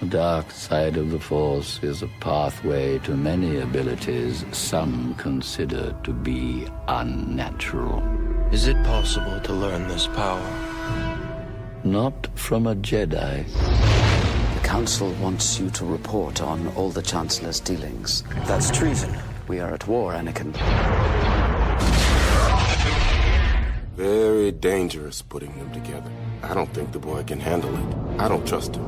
dark side of the Force is a pathway to many abilities some consider to be unnatural. Is it possible to learn this power? Not from a Jedi. The Council wants you to report on all the Chancellor's dealings. That's treason. We are at war, Anakin. Very dangerous putting them together. I don't think the boy can handle it. I don't trust him.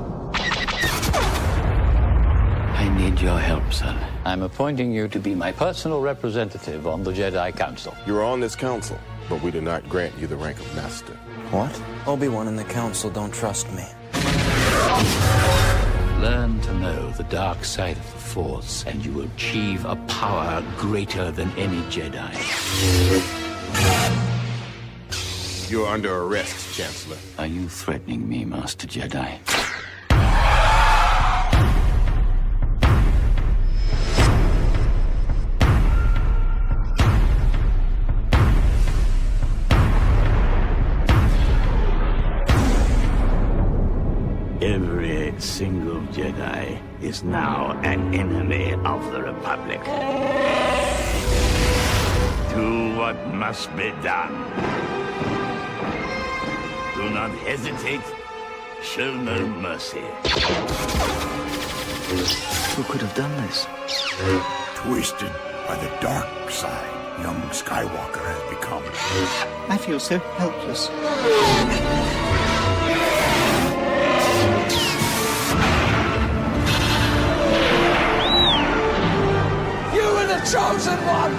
I need your help, son. I'm appointing you to be my personal representative on the Jedi Council. You are on this council, but we do not grant you the rank of master. What? Obi-Wan and the Council don't trust me. Learn to know the dark side of the Force, and you will achieve a power greater than any Jedi. You're under arrest, Chancellor. Are you threatening me, Master Jedi? Every single Jedi is now an enemy of the Republic. Do what must be done. Do not hesitate. Show no mercy. Who could have done this? Twisted by the dark side, young Skywalker has become. I feel so helpless. You were the chosen one!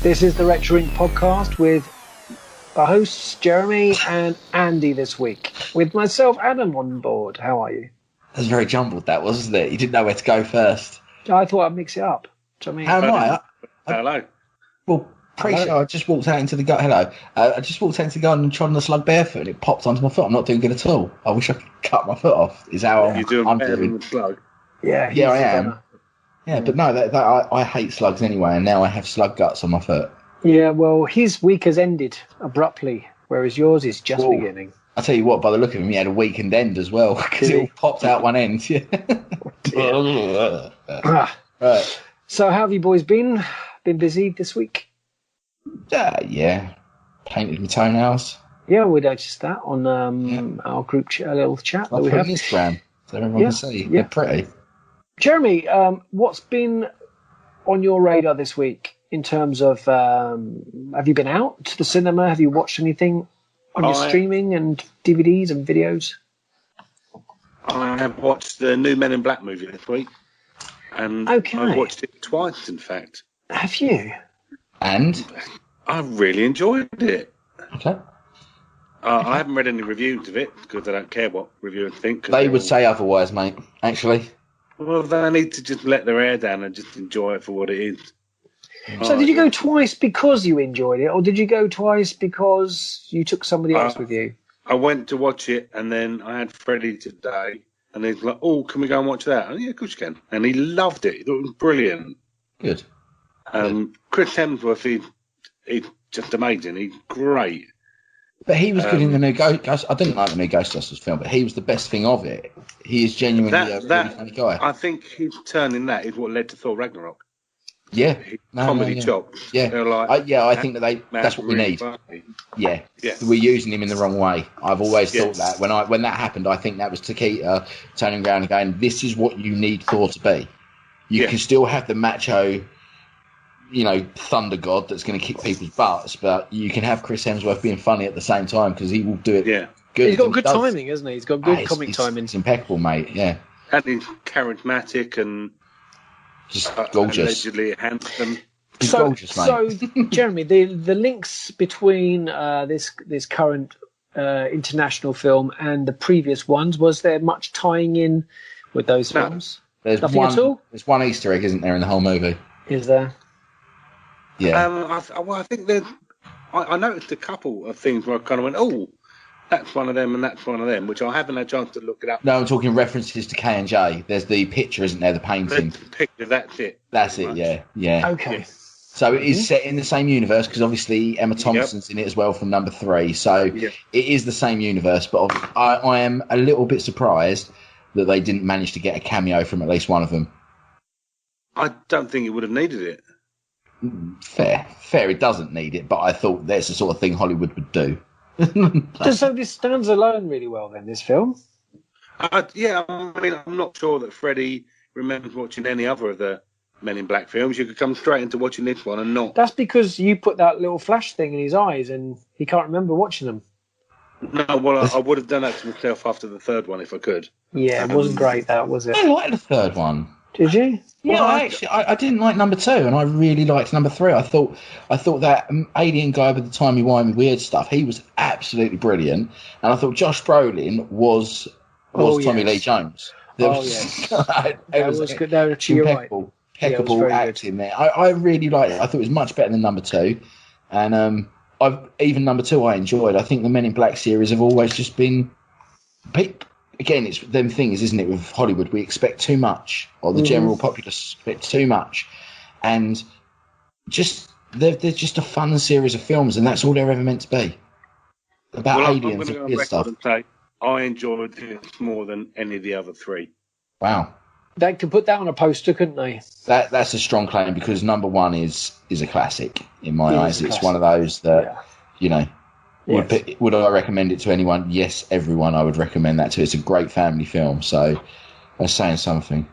This is the Retro Inc. podcast with our hosts Jeremy and Andy this week, with myself, Adam, on board. How are you? That was very jumbled, that wasn't it? You didn't know where to go first. I thought I'd mix it up. Do you know what I mean? How am I? Hello. Well, I just walked out into the garden. Hello. I just walked out into the garden and trod on the slug barefoot, and it popped onto my foot. I'm not doing good at all. I wish I could cut my foot off. Is how You're doing I'm better doing. than the slug. Yeah, I am. Yeah, but no, I hate slugs anyway, and now I have slug guts on my foot. Yeah, well, his week has ended abruptly, whereas yours is just beginning. I tell you what, by the look of him, he had a weekend end as well, because it all popped out one end. Yeah. Right. So how have you boys been? Been busy this week? Yeah. Painted my toenails. Yeah, we noticed that on our group chat, a little chat that we have. On Instagram, so everyone can see. Yeah. They're pretty. Jeremy, what's been on your radar this week in terms of have you been out to the cinema? Have you watched anything on your streaming and DVDs and videos? I have watched the new Men in Black movie this week, and I've watched it twice, in fact. Have you? And? I really enjoyed it. Okay. I haven't read any reviews of it, because I don't care what reviewers think. They would say otherwise, mate, actually. Well, they need to just let their hair down and just enjoy it for what it is. So did you go twice because you enjoyed it, or did you go twice because you took somebody else with you? I went to watch it, and then I had Freddie today, and he's like, "Oh, can we go and watch that?" And, yeah, of course you can. And he loved it. He thought it was brilliant. Good. Chris Hemsworth, he's just amazing. He's great. But he was good in the new Ghost. I didn't like the new Ghostbusters film, but he was the best thing of it. He is genuinely a really funny guy. I think his turn in that is what led to Thor Ragnarok. Yeah, comedy chops. Yeah, I think that's what we need. Funny. Yeah, we're using him in the wrong way. I've always thought that when that happened, I think that was Taika turning around and going, "This is what you need Thor to be. You can still have the macho, thunder god that's going to kick people's butts, but you can have Chris Hemsworth being funny at the same time because he will do it. Yeah, good. He's got good timing, hasn't he? He's got good comic timing. It's impeccable, mate. Yeah, and he's charismatic and just gorgeous, allegedly handsome. He's gorgeous, mate. So, Jeremy, the links between this current international film and the previous ones, was there much tying in with those films? There's nothing at all. There's one Easter egg, isn't there, in the whole movie? Is there? Yeah. I think there's. I noticed a couple of things where I kind of went, "Oh, that's one of them, and that's one of them," which I haven't had a chance to look it up. No, I'm talking references to K&J. There's the picture, isn't there? The painting. The picture. That's it. That's it. Yeah. Okay. So it is set in the same universe because obviously Emma Thompson's in it as well from number 3. So it is the same universe, but I am a little bit surprised that they didn't manage to get a cameo from at least one of them. I don't think it would have needed it. Fair. It doesn't need it, but I thought that's the sort of thing Hollywood would do. So this stands alone really well then, this film? I mean, I'm not sure that Freddie remembers watching any other of the Men in Black films. You could come straight into watching this one and not. That's because you put that little flash thing in his eyes and he can't remember watching them. No, well, I would have done that to myself after the third one if I could. Yeah, it wasn't great, that, was it? I liked the third one. Did you? Yeah, I didn't like number 2, and I really liked number 3. I thought that alien guy with the timey-wimey weird stuff, he was absolutely brilliant, and I thought Josh Brolin was Tommy Lee Jones. It was good. Impeccable acting there. I really liked it. I thought it was much better than number 2, and even number 2 I enjoyed. I think the Men in Black series have always just been. Again, it's them things, isn't it, with Hollywood? We expect too much, or the general populace expect too much. And they're just a fun series of films, and that's all they're ever meant to be. About aliens and weird stuff. And say, I enjoyed this more than any of the other 3. Wow. They could put that on a poster, couldn't they? That's a strong claim, because number 1 is a classic, in my eyes. It's one of those that, would I recommend it to anyone? Yes, everyone I would recommend that to. It's a great family film, so that's saying something.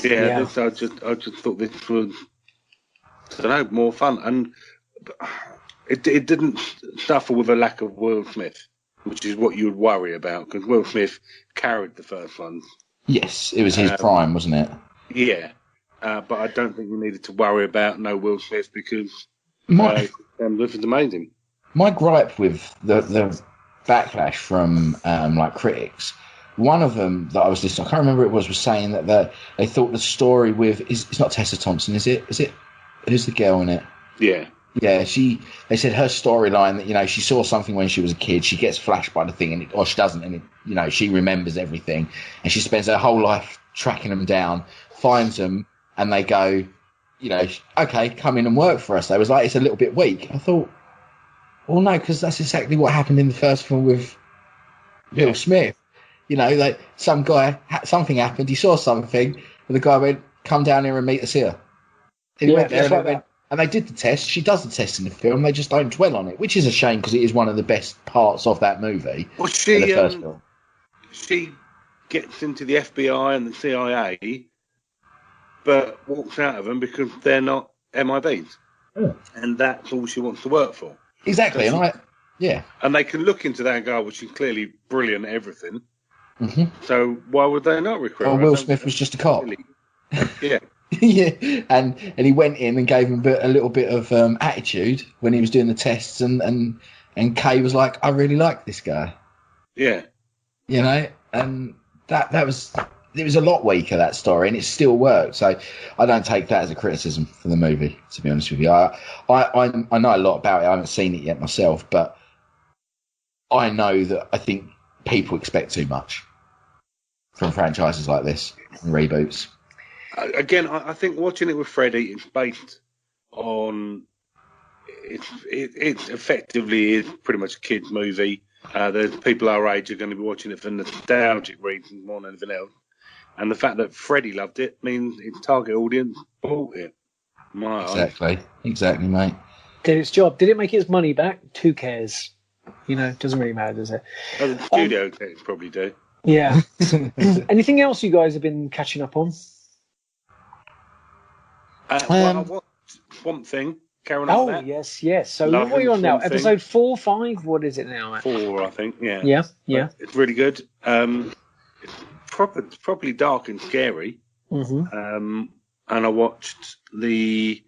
Yeah. I just thought this was, I don't know, more fun. And it didn't suffer with a lack of Will Smith, which is what you would worry about, because Will Smith carried the first one. Yes, it was his prime, wasn't it? Yeah. But I don't think you needed to worry about no Will Smith, because Hemsworth is amazing. My gripe with the backlash from critics, one of them that I was listening, I can't remember who it was saying that they thought the story with it's not Tessa Thompson, is it? Who's the girl in it? Yeah. Yeah, they said her storyline that, she saw something when she was a kid, she gets flashed by the thing, or she doesn't, and she remembers everything, and she spends her whole life tracking them down, finds them, and they go, okay, come in and work for us. They was like, it's a little bit weak. I thought, well, no, because that's exactly what happened in the first film with Will Smith. Like some guy, something happened, he saw something, and the guy went, come down here and meet us here. And he went there, and they did the test. She does the test in the film. They just don't dwell on it, which is a shame because it is one of the best parts of that movie. Well, the first film. She gets into the FBI and the CIA, but walks out of them because they're not MIBs. Yeah. And that's all she wants to work for. Exactly. So Yeah. And they can look into that and go, well, she's clearly brilliant at everything. Mm-hmm. So why would they not recruit her? Well, Will Smith was just a cop. Really. Yeah. Yeah, and he went in and gave him a little bit of attitude when he was doing the tests, and Kay was like, I really like this guy. Yeah. You know, and that was, it was a lot weaker, that story, and it still worked. So I don't take that as a criticism for the movie, to be honest with you. I know a lot about it. I haven't seen it yet myself, but I know that I think people expect too much from franchises like this and reboots. Again, I think watching it with Freddie, it's based on it effectively is pretty much a kids' movie. The people our age are going to be watching it for nostalgic reasons more than anything else. And the fact that Freddie loved it means its target audience bought it. Exactly, mate. Did its job. Did it make its money back? Who cares? You know, it doesn't really matter, does it? Well, the studio probably do. Yeah. Anything else you guys have been catching up on? Well, I watched Swamp Thing. Carrying on with that. Yes. So Love what are you on now? Swamp Thing. Episode 4, 5? What is it now? 4, I think. Yeah. Yeah. It's really good. It's properly dark and scary. Mm-hmm. And I watched the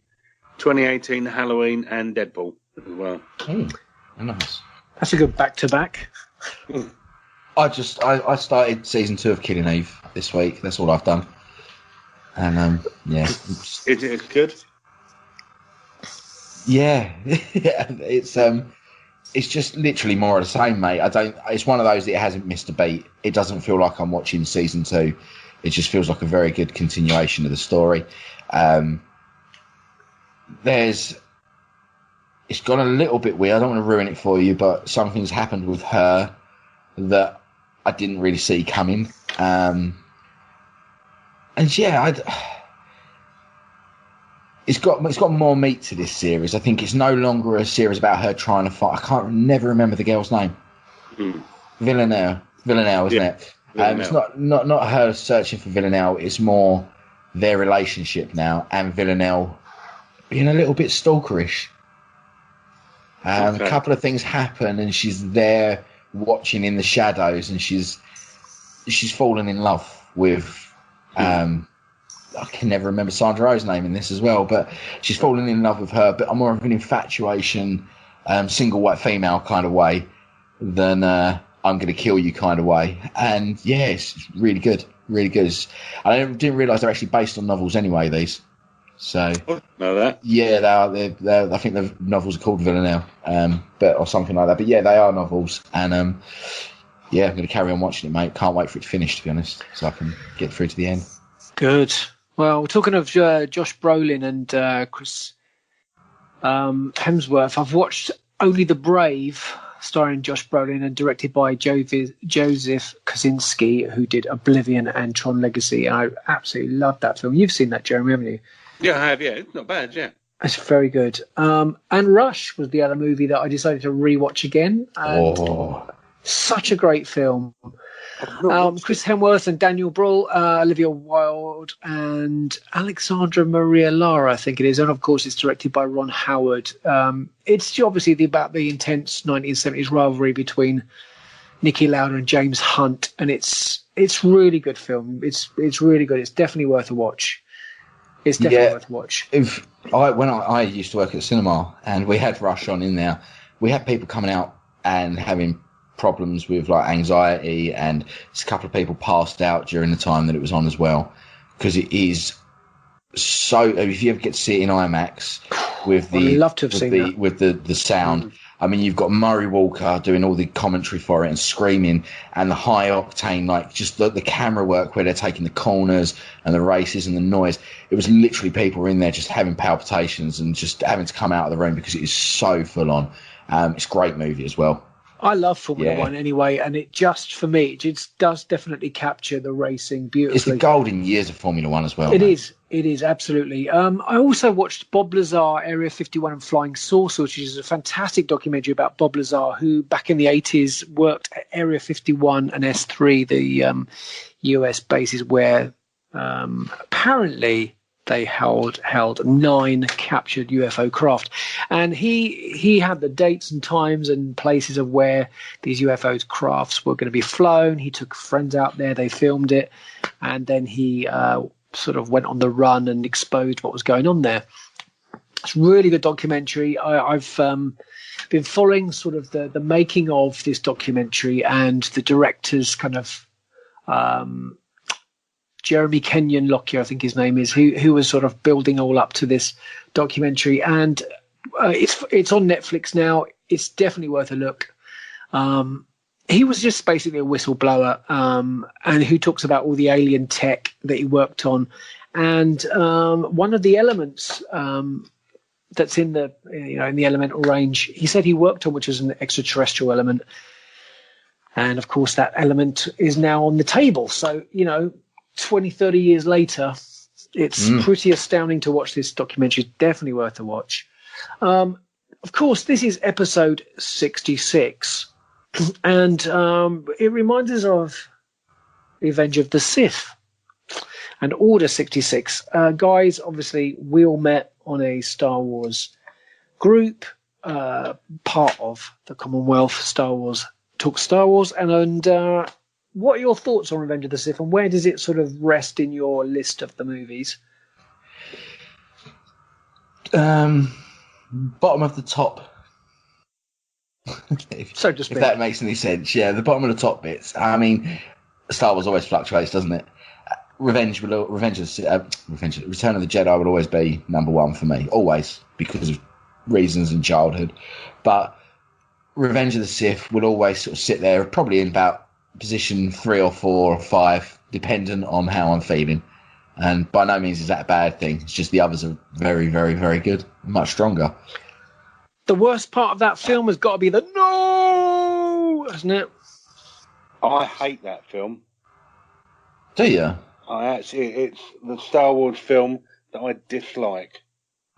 2018 Halloween and Deadpool as well. Nice. That's a good back-to-back. I started season 2 of Killing Eve this week. That's all I've done. And yeah, Is it good? Yeah, it's just literally more of the same, mate. It's one of those that it hasn't missed a beat. It doesn't feel like I'm watching season 2. It just feels like a very good continuation of the story. It's gone a little bit weird. I don't want to ruin it for you, but something's happened with her that I didn't really see coming. And yeah, it's got more meat to this series. I think it's no longer a series about her trying to fight. Never remember the girl's name. Villanelle, isn't it? It's not her searching for Villanelle. It's more their relationship now, and Villanelle being a little bit stalkerish. A couple of things happen, and she's there watching in the shadows, and she's fallen in love with. I can never remember Sandra Oh's name in this as well, but she's fallen in love with her, but more of an infatuation, single white female kind of way than I'm going to kill you kind of way. And yeah, it's really good, really good. I didn't realise they're actually based on novels anyway, these. So know that? Yeah, they're I think the novels are called Villanelle, or something like that. But yeah, they are novels, and yeah, I'm going to carry on watching it, mate. Can't wait for it to finish, to be honest, so I can get through to the end. Good. Well, we're talking of Josh Brolin and Chris Hemsworth. I've watched Only the Brave, starring Josh Brolin and directed by Joseph Kosinski, who did Oblivion and Tron Legacy. And I absolutely loved that film. You've seen that, Jeremy, haven't you? Yeah, I have. Yeah, it's not bad. Yeah, it's very good. And Rush was the other movie that I decided to rewatch again. And such a great film. Chris Hemsworth and Daniel Bruhl, Olivia Wilde and Alexandra Maria Lara, I think it is. And of course, it's directed by Ron Howard. It's obviously about the intense 1970s rivalry between Niki Lauda and James Hunt. And it's really good film. It's really good. It's definitely worth a watch. It's definitely worth a watch. When I used to work at the cinema and we had Rush on in there, we had people coming out and having problems with like anxiety, and a couple of people passed out during the time that it was on as well, because it is so. If you ever get to see it in IMAX with the sound, I mean, you've got Murray Walker doing all the commentary for it and screaming, and the high octane, like just the camera work where they're taking the corners and the races and the noise. It was literally people were in there just having palpitations and just having to come out of the room because it is so full on. It's a great movie as well. I love Formula One anyway, and it just, for me, it just does definitely capture the racing beautifully. It's the golden years of Formula One as well. It is, absolutely. I also watched Bob Lazar, Area 51 and Flying Saucer, which is a fantastic documentary about Bob Lazar, who back in the 80s worked at Area 51 and S3, the US bases where apparently they held 9 captured UFO craft, and he had the dates and times and places of where these UFO crafts were going to be flown. He took friends out there, they filmed it, and then he sort of went on the run and exposed what was going on there. It's a really good documentary. I've been following sort of the making of this documentary and the director's kind of Jeremy Kenyon Lockyer, I think his name is, who was sort of building all up to this documentary, and it's on Netflix now. It's definitely worth a look. He was just basically a whistleblower, and who talks about all the alien tech that he worked on, and one of the elements that's in the in the elemental range, he said he worked on, which is an extraterrestrial element, and of course that element is now on the table. So 20, 30 years later, it's pretty astounding to watch this documentary. It's definitely worth a watch. Of course, this is episode 66, and it reminds us of Revenge of the Sith and Order 66. Guys, obviously, we all met on a Star Wars group, part of the Commonwealth Star Wars Talk Star Wars, and what are your thoughts on Revenge of the Sith, and where does it sort of rest in your list of the movies? Bottom of the top. So to speak. If that makes any sense. Yeah, the bottom of the top bits. I mean, Star Wars always fluctuates, doesn't it? Return of the Jedi would always be number one for me, always, because of reasons in childhood. But Revenge of the Sith would always sort of sit there, probably in about position 3 or 4 or 5, dependent on how I'm feeling. And by no means is that a bad thing. It's just the others are very, very, very good, much stronger. The worst part of that film has got to be the no, hasn't it? I hate that film. Do you? It's the Star Wars film that I dislike.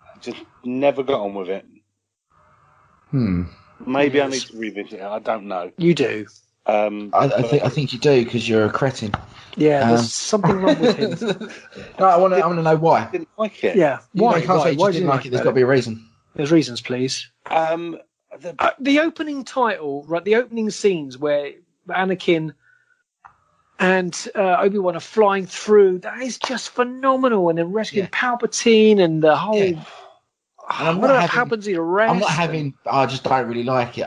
I just never got on with it. Maybe I need to revisit it. I don't know. You do. I think you do, because you're a cretin. Yeah, there's something wrong with him. No, I want to know why. I didn't like it. Yeah, why? You can't say you didn't like it. There's got to be a reason. There's reasons, please. The opening title, right? The opening scenes where Anakin and Obi-Wan are flying through. That is just phenomenal, and then rescuing Palpatine and the whole. Yeah. What happens in arrest? I'm not having. I just don't really like it.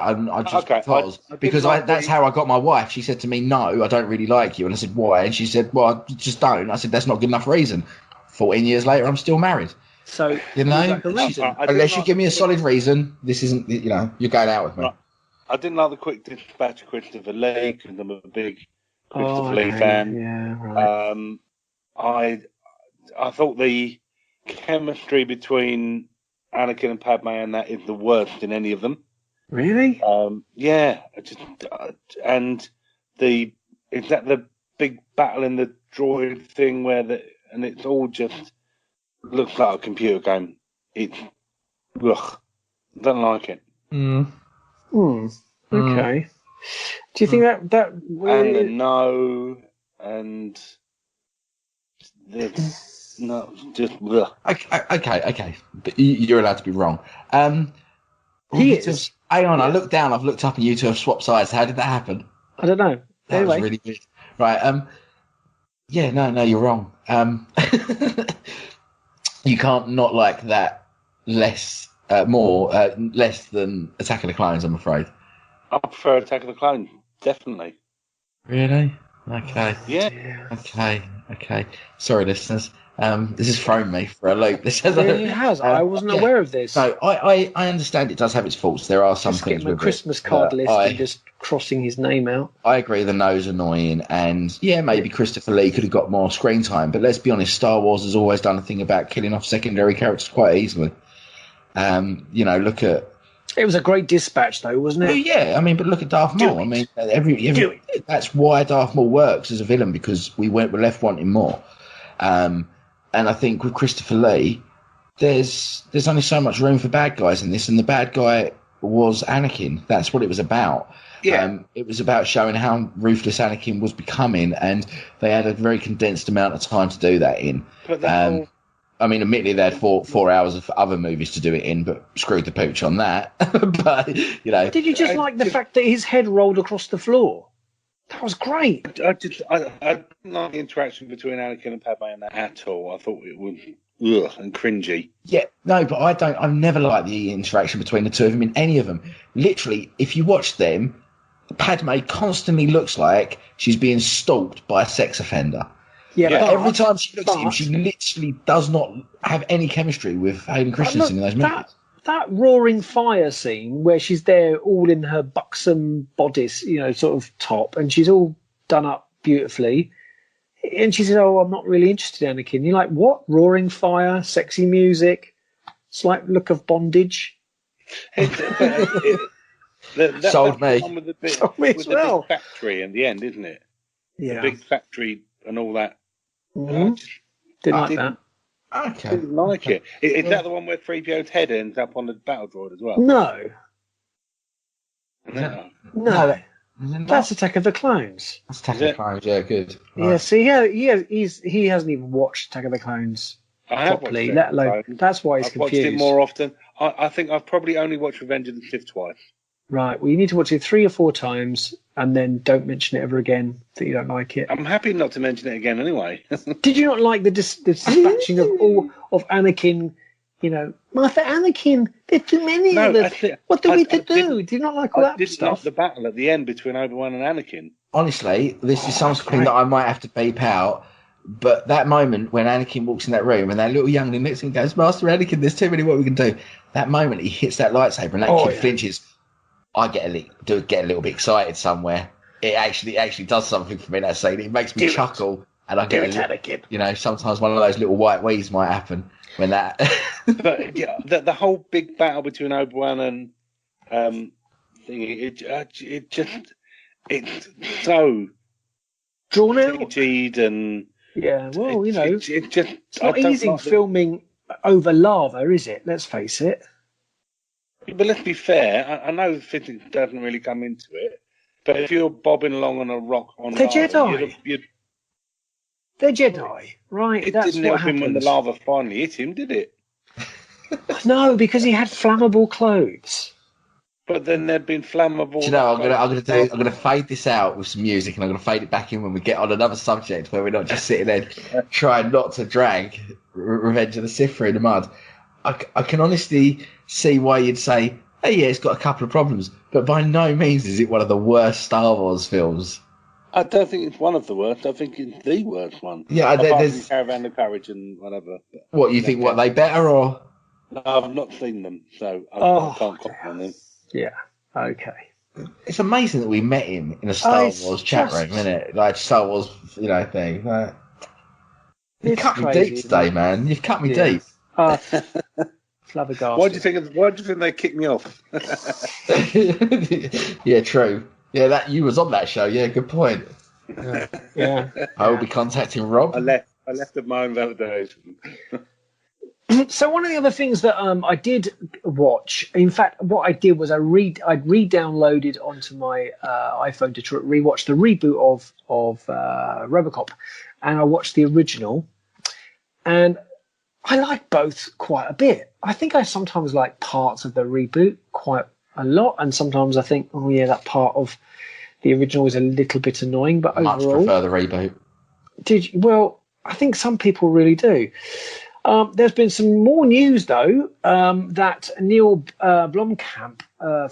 Because like that's how I got my wife. She said to me, "No, I don't really like you," and I said, "Why?" And she said, "Well, I just don't." I said, "That's not good enough reason." 14 years later, I'm still married. So unless you give me a solid reason, this isn't. You're going out with me. I didn't like the quick dispatch of Christopher Lee, because I'm a big Christopher Lee fan. Yeah, right. I thought the chemistry between Anakin and Padme and that is the worst in any of them. Really? Yeah. And is that the big battle in the droid thing and it's all just looks like a computer game. It's don't like it. Okay. Do you think that and the no and the no, just okay. But you're allowed to be wrong. He is. Hang on, I looked down, I've looked up, and you two have swapped sides. How did that happen? I don't know. That anyway. was really weird. Right. Yeah, no, you're wrong. You can't not like that less than Attack of the Clones, I'm afraid. I prefer Attack of the Clones, definitely. Really? Okay. Yeah. Okay. Sorry, listeners. This has thrown me for a loop. It has. I wasn't aware of this. So I understand it does have its faults. There are some just things with with Christmas card list and just crossing his name out. I agree. The no's annoying, and maybe Christopher Lee could have got more screen time. But let's be honest, Star Wars has always done a thing about killing off secondary characters quite easily. Look at. It was a great dispatch, though, wasn't it? Oh, yeah, but look at Darth Maul. I mean, that's why Darth Maul works as a villain, because we're left wanting more. And I think with Christopher Lee, there's only so much room for bad guys in this, and the bad guy was Anakin. That's what it was about. Yeah. It was about showing how ruthless Anakin was becoming, and they had a very condensed amount of time to do that in. But I mean, admittedly, they had 4 hours of other movies to do it in, but screwed the pooch on that. But, you know. Did you just like the fact that his head rolled across the floor? That was great. I didn't like the interaction between Anakin and Padme in that at all. I thought it was and cringy. Yeah, no, but I've never liked the interaction between the two of them in any of them. Literally, if you watch them, Padme constantly looks like she's being stalked by a sex offender. Yeah, but every time she looks at him, she literally does not have any chemistry with Hayden Christensen in those movies. That roaring fire scene where she's there all in her buxom bodice, you know, sort of top, and she's all done up beautifully. And she said, "Oh, I'm not really interested in Anakin." You're like, what? Roaring fire, sexy music, slight look of bondage. Sold me. With the as well. big factory in the end, isn't it? Yeah. The big factory and all that. Mm-hmm. Didn't like that. Okay. Didn't like it. Is that the one where 3PO's head ends up on the battle droid as well? No. No. That's Attack of the Clones. That's Attack of the Clones, yeah, good. Right. Yeah, see, he hasn't even watched Attack of the Clones properly, let alone. That's why he's I've confused. watched it more often. I think I've probably only watched Revenge of the Sith twice. Right, well, you need to watch it 3 or 4 times and then don't mention it ever again that you don't like it. I'm happy not to mention it again anyway. Did you not like the dispatching of Anakin? You know, Master Anakin, there's too many of us. What do we do? Do you not like all that stuff? I didn't like the battle at the end between Obi-Wan and Anakin. Honestly, this is something that I might have to beep out. But that moment when Anakin walks in that room and that little youngling looks and goes, "Master Anakin, there's too many. What we can do?" That moment he hits that lightsaber and that kid flinches. I get a little bit excited somewhere. It actually does something for me. That scene, it makes me chuckle, and I get a little, you know, sometimes one of those little white wheeze might happen when that. But yeah, the whole big battle between Obi-Wan and it's so drawn out, CG'd and well, you know, it's not easy filming over lava, is it? Let's face it. But let's be fair. I know physics doesn't really come into it, but if you're bobbing along on a rock on they're lava, Jedi. They're Jedi, right? It That's didn't what help him when the lava finally hit him, did it? No, because he had flammable clothes. But then there'd been flammable. Do you know, I'm gonna fade this out with some music, and I'm gonna fade it back in when we get on another subject where we're not just sitting there trying not to drag Revenge of the Sith through the mud. I can honestly see why you'd say, "Hey, yeah, it's got a couple of problems," but by no means is it one of the worst Star Wars films. I don't think it's one of the worst. I think it's the worst one. Yeah, there's Caravan of Courage and whatever. What you think? What they better or? No, I've not seen them, so I can't comment on them. Yeah. Okay. It's amazing that we met him in a Star Wars chat room, isn't it? Like Star Wars, you know, thing. Like, you cut me deep today, man. You've cut me deep. Flabbergasted. Why do you think they kicked me off? Yeah, true. Yeah, that you was on that show. Yeah, good point. Yeah. I will be contacting Rob. I left of my own validation. So one of the other things that I did watch, in fact, what I did was I'd re-downloaded onto my iPhone to rewatch the reboot of RoboCop, and I watched the original, and I like both quite a bit. I think I sometimes like parts of the reboot quite a lot, and sometimes I think, oh yeah, that part of the original is a little bit annoying. But much overall, prefer the reboot. Well, I think some people really do. There's been some more news though that Neil Blomkamp,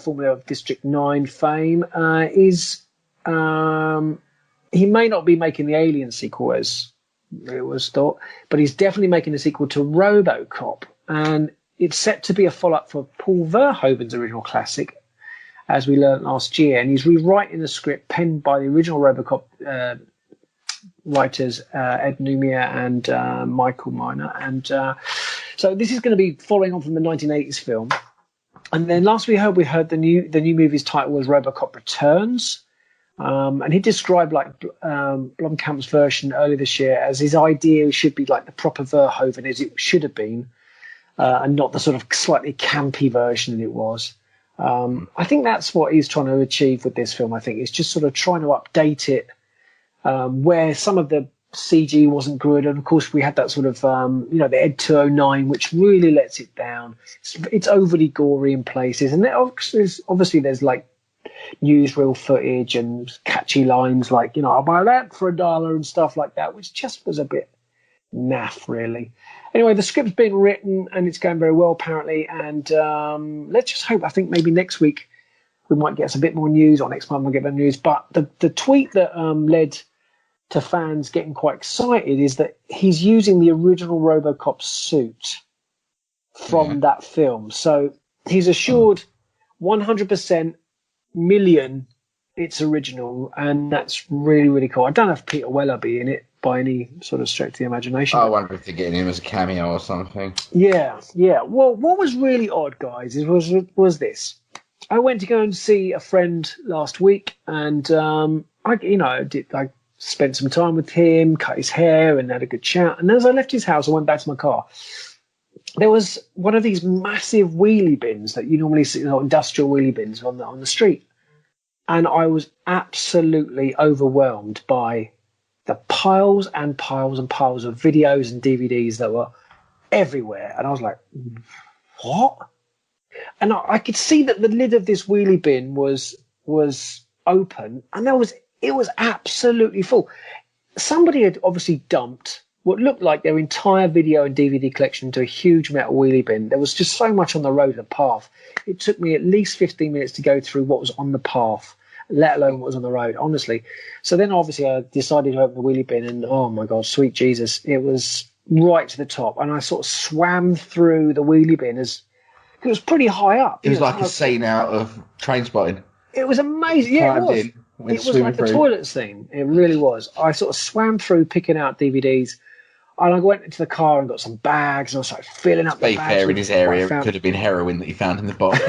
formerly of District 9 fame, he may not be making the Alien sequel as it was thought, but he's definitely making a sequel to RoboCop, and it's set to be a follow-up for Paul Verhoeven's original classic, as we learned last year, and he's rewriting the script penned by the original RoboCop writers Ed Numia and Michael Miner, and so this is going to be following on from the 1980s film. And then last we heard the new movie's title was RoboCop Returns. And he described like Blomkamp's version earlier this year as his idea should be like the proper Verhoeven as it should have been, and not the sort of slightly campy version that it was. I think that's what he's trying to achieve with this film. I think it's just sort of trying to update it, where some of the CG wasn't good, and of course we had that sort of the Ed 209, which really lets it down. It's overly gory in places, and obviously there's like newsreel footage and catchy lines like I'll buy that for $1 and stuff like that, which just was a bit naff, really. Anyway, the script's been written and it's going very well apparently, and let's just hope. I think maybe next week we might get us a bit more news, or next month we'll get more news. But the tweet that led to fans getting quite excited is that he's using the original RoboCop suit from that film. So he's assured 100% million it's original, and that's really, really cool. I don't know if Peter Weller be in it by any sort of stretch of the imagination. I wonder if they're getting him as a cameo or something. Yeah. Well, what was really odd, guys, was this. I went to go and see a friend last week, and I spent some time with him, cut his hair, and had a good chat. And as I left his house, I went back to my car. There was one of these massive wheelie bins that you normally see, industrial wheelie bins on the street. And I was absolutely overwhelmed by the piles and piles and piles of videos and DVDs that were everywhere. And I was like, what? And I could see that the lid of this wheelie bin was open, and it was absolutely full. Somebody had obviously dumped what looked like their entire video and DVD collection into a huge metal wheelie bin. There was just so much on the road, the path. It took me at least 15 minutes to go through what was on the path, let alone what was on the road, honestly. So then obviously I decided to open the wheelie bin, and oh my God, sweet Jesus, it was right to the top. And I sort of swam through the wheelie bin it was pretty high up. It was like a scene out of Trainspotting. It was amazing. Yeah, it was. It was like a toilet scene. It really was. I sort of swam through picking out DVDs, and I went into the car and got some bags, and I was like filling up the bags. Fair in his area, it could have been heroin that he found in the box.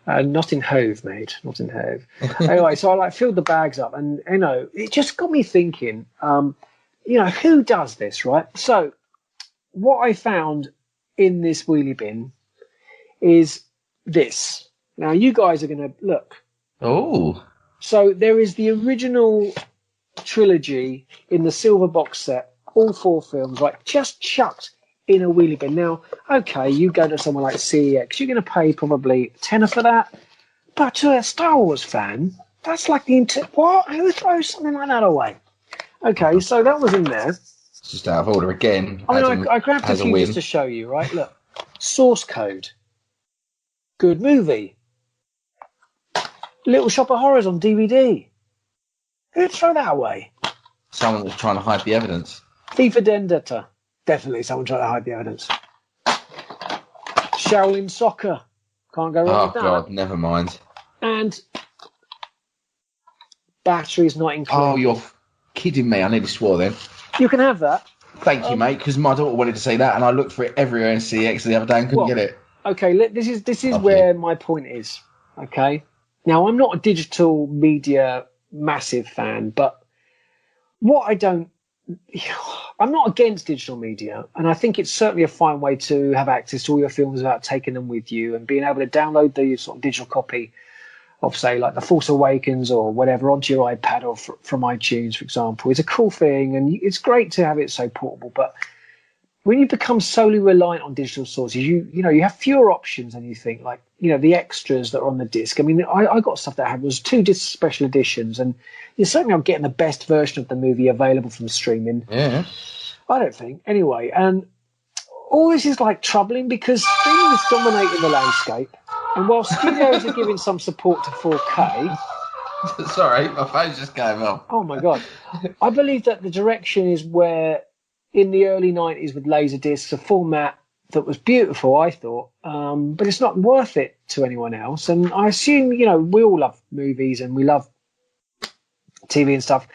Not in Hove, mate. Not in Hove. Anyway, so I filled the bags up, and it just got me thinking. Who does this, right? So, what I found in this wheelie bin is this. Now, you guys are going to look. Oh. So there is the original trilogy in the silver box set, all 4 films, like just chucked in a wheelie bin. Now, okay, you go to somewhere like CEX, you're going to pay probably $10 for that. But to a Star Wars fan, that's like what? Who throws something like that away? Okay, so that was in there. It's just out of order again. I grabbed a few just to show you, right? Look, Source Code. Good movie. Little Shop of Horrors on DVD. Who'd throw that away? Someone was trying to hide the evidence. Thief Vendetta. Definitely someone trying to hide the evidence. Shaolin Soccer. Can't go wrong with that. Oh, God, never mind. And batteries not included. Oh, you're kidding me. I nearly swore then. You can have that. Thank you, mate, because my daughter wanted to see that, and I looked for it everywhere in CX the other day and couldn't get it. Okay, this is where my point is. Okay, now I'm not a digital media massive fan, but I'm not against digital media, and I think it's certainly a fine way to have access to all your films without taking them with you, and being able to download the sort of digital copy of, say, like The Force Awakens or whatever onto your iPad or from iTunes, for example, is a cool thing, and it's great to have it so portable. But when you become solely reliant on digital sources, you have fewer options, and you think like the extras that are on the disc. I mean, I got stuff that was 2 disc special editions, and you're certainly not getting the best version of the movie available from streaming. Yeah, I don't think anyway. And all this is like troubling because streaming is dominating the landscape. And while studios are giving some support to 4K... Sorry, my phone's just going off. Oh, my God. I believe that the direction is where, in the early 90s with Laserdiscs, a format that was beautiful, I thought, but it's not worth it to anyone else. And I assume, we all love movies and we love TV and stuff.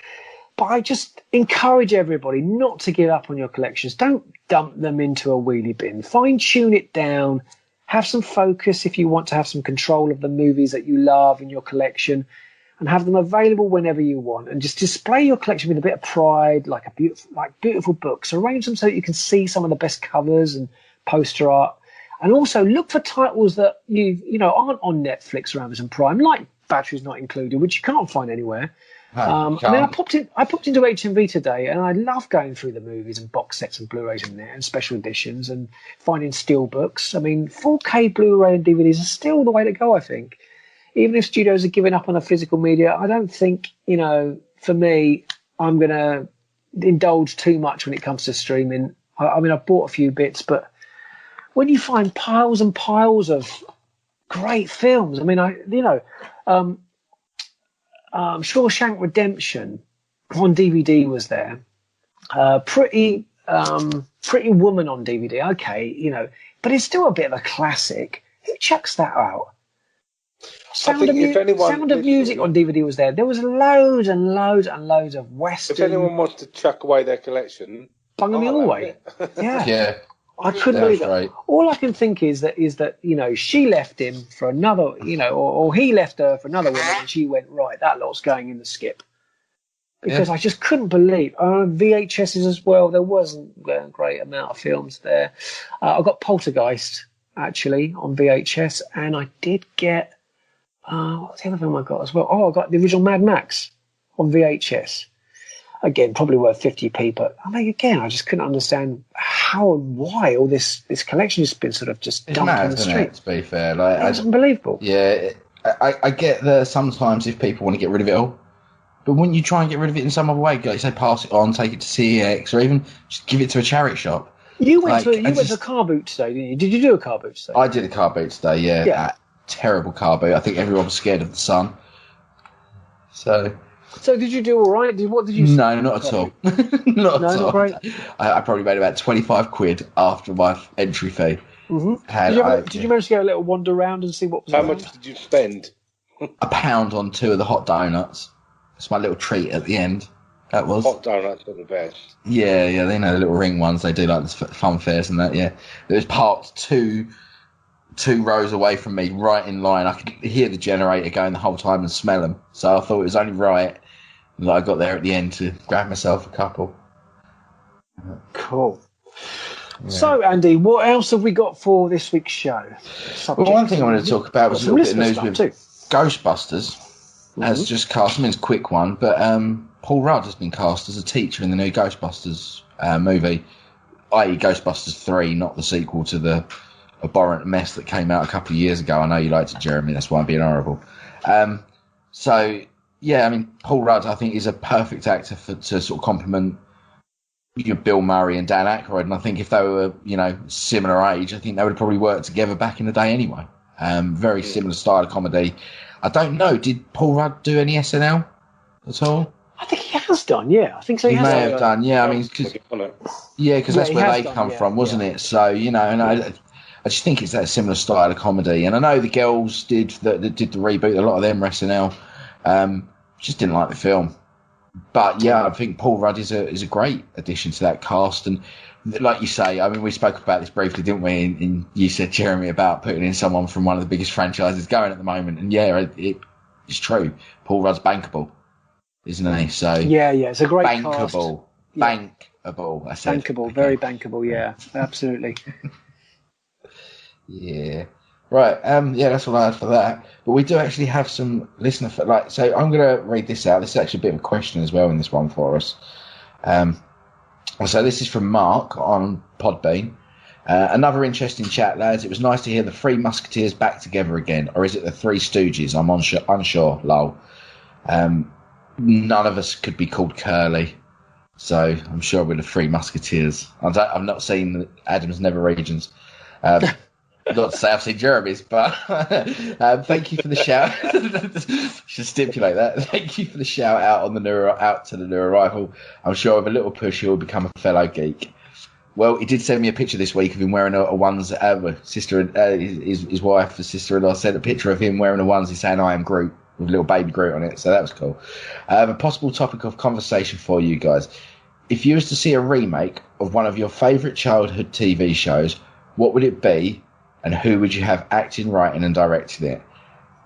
But I just encourage everybody not to give up on your collections. Don't dump them into a wheelie bin. Fine-tune it down. Have some focus if you want to have some control of the movies that you love in your collection, and have them available whenever you want. And just display your collection with a bit of pride, like beautiful books. Arrange them so that you can see some of the best covers and poster art. And also look for titles that aren't on Netflix or Amazon Prime, like Batteries Not Included, which you can't find anywhere. I popped into HMV today, and I love going through the movies and box sets and Blu-rays in there and special editions and finding steel books. I mean, 4K Blu-ray and DVDs are still the way to go, I think. Even if studios are giving up on the physical media, I don't think, for me, I'm going to indulge too much when it comes to streaming. I mean, I've bought a few bits, but when you find piles and piles of great films, I mean, Shawshank Redemption on DVD was there. Pretty Woman on DVD, okay, but it's still a bit of a classic. Who checks that out? Sound of Music on DVD was there. There was loads and loads and loads of Western. If anyone wants to chuck away their collection, bung them all away. Yeah. Yeah. I couldn't believe it. Right. All I can think is that she left him for another, or he left her for another woman, and she went, right, that lot's going in the skip. Because I just couldn't believe. VHSs as well. There wasn't a great amount of films there. I got Poltergeist actually on VHS, and I did get what's the other film I got as well? Oh, I got the original Mad Max on VHS. Again, probably worth 50p, but I mean, again, I just couldn't understand how and why all this collection has been sort of just dumped on the street. It, to be fair, it's unbelievable. Yeah, I get that sometimes if people want to get rid of it all, but wouldn't you try and get rid of it in some other way? Like say, pass it on, take it to CEX, or even just give it to a charity shop. You went to a car boot today, didn't you? Did you do a car boot today? I did a car boot today. Yeah. Terrible car boot. I think everyone was scared of the sun. So did you do all right? What did you? No, not at all. Not at all. Not great. I probably made about 25 quid after my entry fee. Mm-hmm. Did you manage to get a little wander around and see what was How around? much did you spend? £1 on 2 of the hot donuts. It's my little treat at the end. That was. Hot donuts are the best. Yeah, they know the little ring ones. They do like the fun fairs and that. Yeah, it was parked two rows away from me, right in line. I could hear the generator going the whole time and smell them. So I thought it was only right that I got there at the end to grab myself a couple. Cool. Yeah. So, Andy, what else have we got for this week's show? Well, one thing I wanted to talk about was a little bit of news with Ghostbusters. Has just cast, I mean, it's a quick one, but Paul Rudd has been cast as a teacher in the new Ghostbusters movie, i.e. Ghostbusters 3, not the sequel to the abhorrent mess that came out a couple of years ago. I know you liked it, Jeremy, that's why I'm being horrible. So, yeah, I mean, Paul Rudd, I think, is a perfect actor to sort of complement Bill Murray and Dan Aykroyd, and I think if they were, similar age, I think they would have probably worked together back in the day anyway. Very similar style of comedy. I don't know, did Paul Rudd do any SNL at all? I think he has done, yeah. I think so. He may have done, yeah. I mean, because that's where they come from, wasn't it? So, and I just think it's that similar style of comedy. And I know the girls did the reboot, a lot of them were SNL. Just didn't like the film. But yeah, I think Paul Rudd is a great addition to that cast. And like you say, I mean, we spoke about this briefly, didn't we? And you said, Jeremy, about putting in someone from one of the biggest franchises going at the moment. And yeah, it's true. Paul Rudd's bankable, isn't he? So yeah, it's a great bankable, cast. Bankable. I said bankable, okay. Very bankable. Yeah, absolutely. Yeah. Right. That's all I had for that. But we do actually have some listener so I'm going to read this out. This is actually a bit of a question as well in this one for us. So this is from Mark on Podbean. Another interesting chat, lads. It was nice to hear the Three Musketeers back together again, or is it the Three Stooges? I'm unsure. Lol. None of us could be called Curly, so I'm sure we're the Three Musketeers. I've not seen Adam's Never Regions. Not to say I've seen Jeremy's, but thank you for the shout. Should stipulate that. Thank you for the shout out on the new arrival. I'm sure with a little push he'll become a fellow geek. Well, he did send me a picture this week of him wearing a onesie. His wife, the sister-in-law, sent a picture of him wearing a onesie saying "I am Groot" with a little baby Groot on it. So that was cool. A possible topic of conversation for you guys: if you was to see a remake of one of your favourite childhood TV shows, what would it be? And who would you have acting, writing and directing it?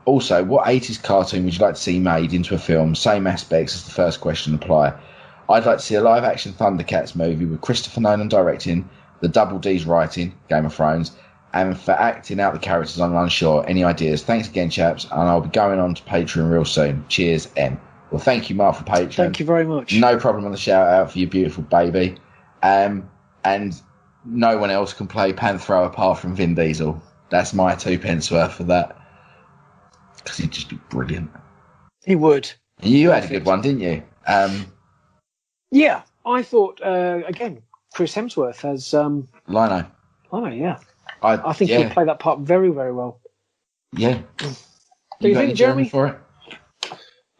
Also, what 80s cartoon would you like to see made into a film? Same aspects as the first question apply. I'd like to see a live-action Thundercats movie with Christopher Nolan directing, the Double D's writing, Game of Thrones, and for acting out the characters I'm unsure. Any ideas? Thanks again, chaps, and I'll be going on to Patreon real soon. Cheers, M. Well, thank you, Mark, for Patreon. Thank you very much. No problem on the shout out for your beautiful baby. And no one else can play Panthro apart from Vin Diesel. That's my 2 pence worth for that. Because he'd just be brilliant. He would. You had a good one, didn't you? Yeah, I thought, again, Chris Hemsworth as Lino. Lino, yeah. I think he played that part very, very well. Yeah. Do you think, Jeremy? For it?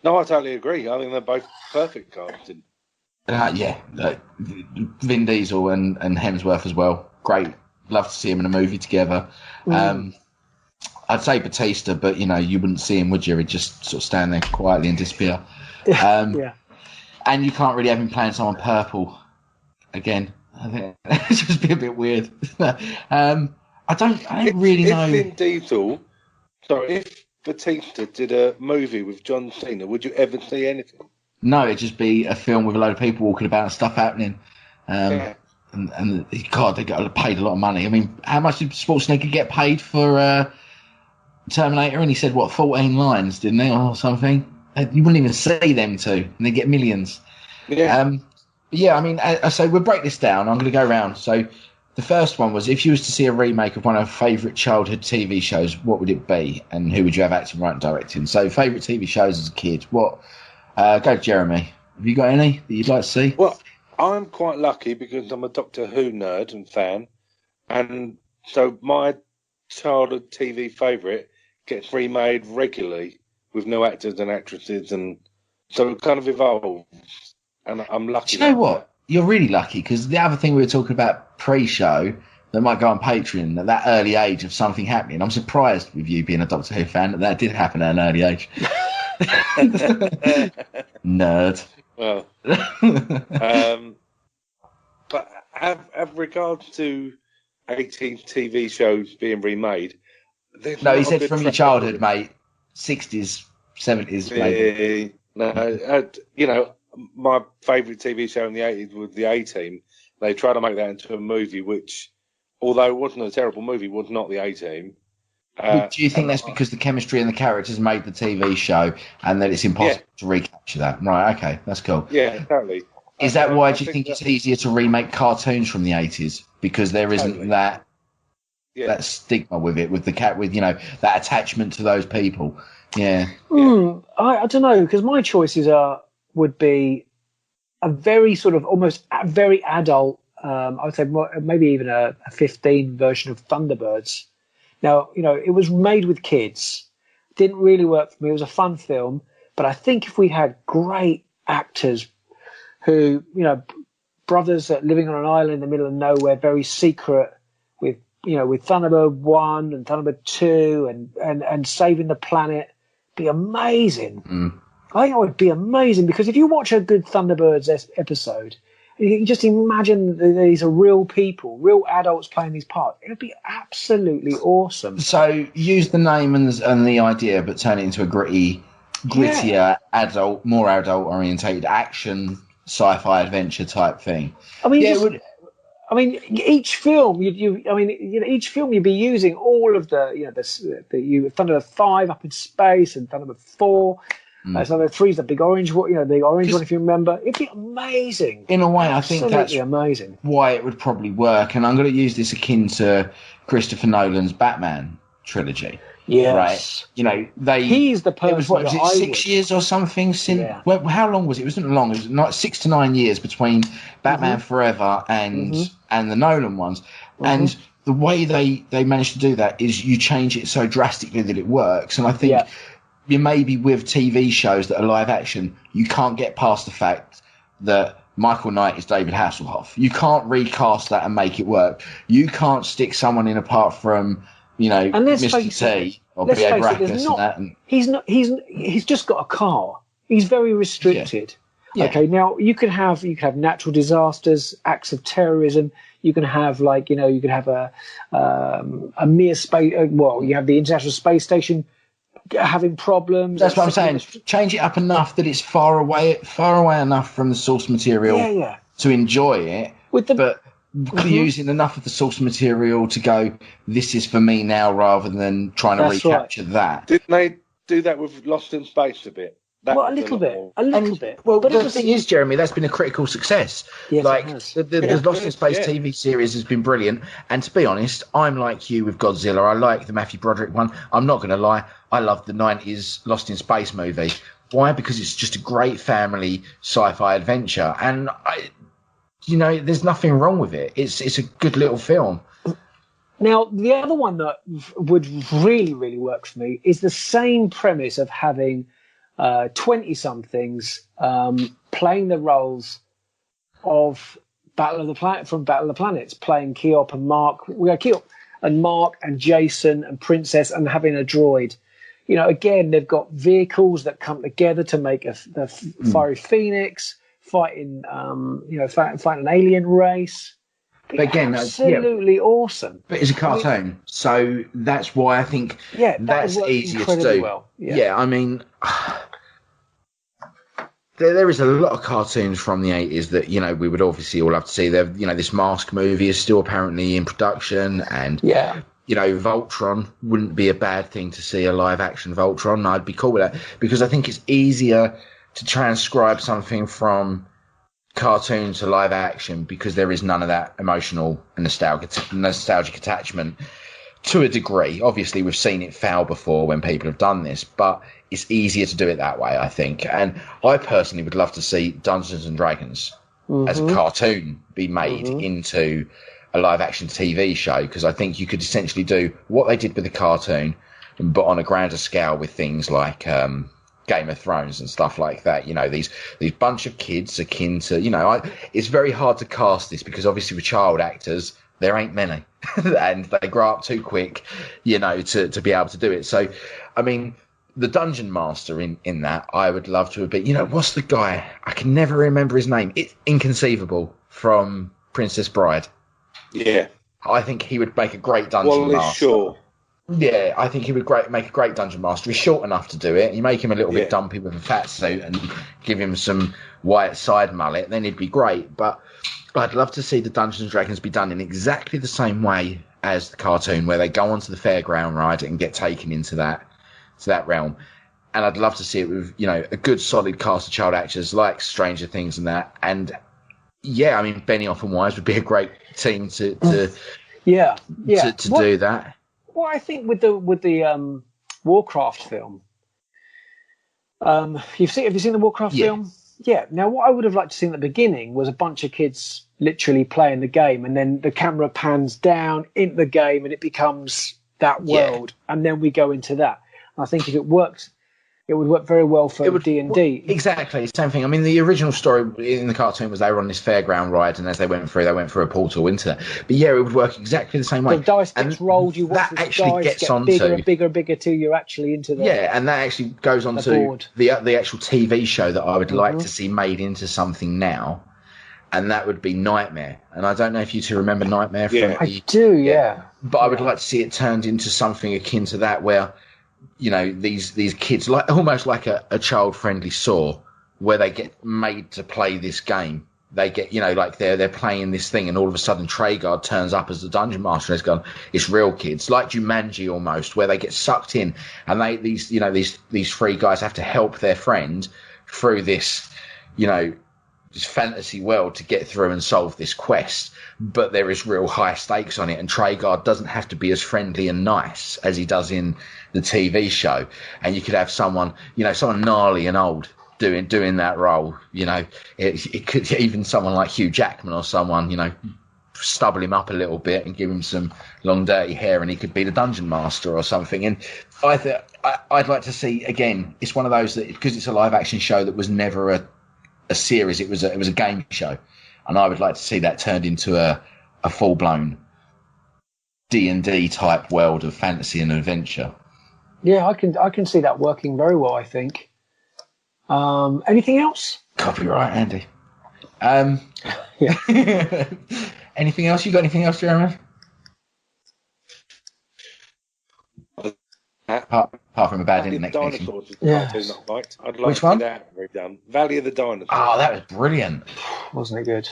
No, I totally agree. I think they're both perfect casting. Vin Diesel and Hemsworth as well. Great. Love to see him in a movie together. I'd say Batista, but you wouldn't see him, would you? He'd just sort of stand there quietly and disappear. Yeah. And you can't really have him playing someone purple again. I think it'd just be a bit weird. I don't really know. If Batista did a movie with John Cena, would you ever see anything? No, it'd just be a film with a load of people walking about and stuff happening. And God, they got paid a lot of money. I mean, how much did Schwarzenegger get paid for Terminator? And he said, 14 lines, didn't they, or something? You wouldn't even see them two, and they get millions. Yeah. I mean, so we'll break this down. I'm going to go around. So the first one was, if you was to see a remake of one of our favourite childhood TV shows, what would it be? And who would you have acting, writing, directing? So favourite TV shows as a kid. What? Go, Jeremy. Have you got any that you'd like to see? Well, I'm quite lucky because I'm a Doctor Who nerd and fan. And so my childhood TV favourite gets remade regularly with new actors and actresses. And so it kind of evolves. And I'm lucky. Do you know what? You're really lucky, because the other thing we were talking about pre-show that might go on Patreon at that early age of something happening. I'm surprised with you being a Doctor Who fan that did happen at an early age. Nerd. Well, but have regards to 18 TV shows being remade. No, he said from your childhood, mate. 60s, 70s, maybe. No, my favourite TV show in the 80s was The A-Team. They tried to make that into a movie, which, although it wasn't a terrible movie, was not The A-Team. Do you think that's because the chemistry and the characters made the TV show and that it's impossible to recapture that? Right, okay, that's cool. Yeah, totally. Is that why do you think it's easier to remake cartoons from the 80s? Because there isn't that stigma with it, with the that attachment to those people. Yeah. I don't know, because my choices would be a very sort of almost a very adult, I would say maybe even a 15 version of Thunderbirds. Now, it was made with kids. Didn't really work for me. It was a fun film. But I think if we had great actors who, brothers living on an island in the middle of nowhere, very secret, with Thunderbird 1 and Thunderbird 2 and saving the planet, be amazing. I think it would be amazing, because if you watch a good Thunderbirds episode, you can just imagine that these are real people, real adults playing these parts. It would be absolutely awesome. So use the name and the idea, but turn it into a grittier, adult, more adult orientated action, sci-fi adventure type thing. I mean, each film each film you'd be using all of the Thunderbird 5 up in space and Thunderbird 4. Thunderbird 3 is the big orange one, the orange one, if you remember. It'd be amazing. In a way, I think that's amazing. Why it would probably work. And I'm going to use this akin to Christopher Nolan's Batman trilogy. Yes. Right. He's the person. It was 6 years or something since. Yeah. Well, how long was it? It wasn't long. It was 6 to 9 years between Batman Forever and the Nolan ones. And the way they managed to do that is you change it so drastically that it works. And I think you maybe with TV shows that are live action, you can't get past the fact that Michael Knight is David Hasselhoff. You can't recast that and make it work. You can't stick someone in apart from Mr. T or B.A. Baracus and that. He's just got a car. He's very restricted. Yeah. Okay, now you can have natural disasters, acts of terrorism. You can have a mere space. You have the International Space Station having problems. That's what I'm saying. Change it up enough that it's far away enough from the source material to enjoy it, but using enough of the source material to go, this is for me now, rather than trying to recapture that. Didn't they do that with Lost in Space a bit? Well, a little bit. Well, but the thing is, Jeremy, that's been a critical success. Yes, like it has. the Lost in Space TV series has been brilliant. And to be honest, I'm like you with Godzilla. I like the Matthew Broderick one. I'm not going to lie. I love the 90s Lost in Space movie. Why? Because it's just a great family sci-fi adventure. And, there's nothing wrong with it. It's a good little film. Now, the other one that would really, really work for me is the same premise of having 20-somethings playing the roles of Battle of the Planets, playing Keop and Mark. We got Keop and Mark and Jason and Princess and having a droid. Again, they've got vehicles that come together to make the Fiery Phoenix fighting an alien race. But again, absolutely awesome. But it's a cartoon, so that's why I think that's easier to do. Well. I mean, there is a lot of cartoons from the 80s that we would obviously all love to see. There, this Mask movie is still apparently in production, and Voltron wouldn't be a bad thing to see a live action Voltron. I'd be cool with that because I think it's easier to transcribe something from cartoon to live action because there is none of that emotional and nostalgic attachment to a degree. Obviously, we've seen it fail before when people have done this, but it's easier to do it that way, I think. And I personally would love to see Dungeons and Dragons as a cartoon be made into a live action TV show, because I think you could essentially do what they did with the cartoon, but on a grander scale with things like Game of Thrones and stuff like that. These bunch of kids akin to, it's very hard to cast this because obviously with child actors, there ain't many and they grow up too quick, to be able to do it. So, I mean, the Dungeon Master in that, I would love to have been, what's the guy? I can never remember his name. It's Inconceivable from Princess Bride. Yeah. I think he would make a great Dungeon Master. Sure. Yeah, I think he would make a great Dungeon Master. He's short enough to do it. You make him a little bit dumpy with a fat suit and give him some white side mullet, then he'd be great. But I'd love to see the Dungeons and Dragons be done in exactly the same way as the cartoon, where they go onto the fairground ride and get taken into that realm. And I'd love to see it with, a good solid cast of child actors like Stranger Things and that. And I mean, Benioff and Wise would be a great team to do that. Well, I think with the Warcraft film, have you seen the Warcraft film? Yeah. Now, what I would have liked to see in the beginning was a bunch of kids literally playing the game, and then the camera pans down into the game, and it becomes that world, and then we go into that. And I think if it worked, it would work very well for D&D. Exactly, same thing. I mean, the original story in the cartoon was they were on this fairground ride, and as they went through a portal into that. But it would work exactly the same way. The dice gets rolled, you watch the dice get bigger and bigger and bigger till you're actually into the and that actually goes on to the actual TV show that I would like to see made into something now, and that would be Nightmare. And I don't know if you two remember Nightmare from I do, but I would like to see it turned into something akin to that, where these kids, like almost like a child-friendly Saw, where they get made to play this game. They get, like they're playing this thing, and all of a sudden Treyguard turns up as the Dungeon Master and has gone, it's real kids, like Jumanji almost, where they get sucked in, and these three guys have to help their friend through this, this fantasy world to get through and solve this quest. But there is real high stakes on it, and Treyguard doesn't have to be as friendly and nice as he does in the TV show. And you could have someone gnarly and old doing that role. It could even someone like Hugh Jackman or someone, stubble him up a little bit and give him some long dirty hair, and he could be the Dungeon Master or something. And I'd like to see, again, it's one of those that, because it's a live action show that was never a series, it was a game show. And I would like to see that turned into a full-blown D&D type world of fantasy and adventure. Yeah, I can see that working very well, I think. Anything else? Copyright, Andy. Anything else? You got anything else, Jeremy? Apart from a bad internet connection. Dinosaurs is the cartoon that I liked. I'd like Which to see one? that redone. Valley of the Dinosaurs. Oh, that was brilliant. Wasn't it good?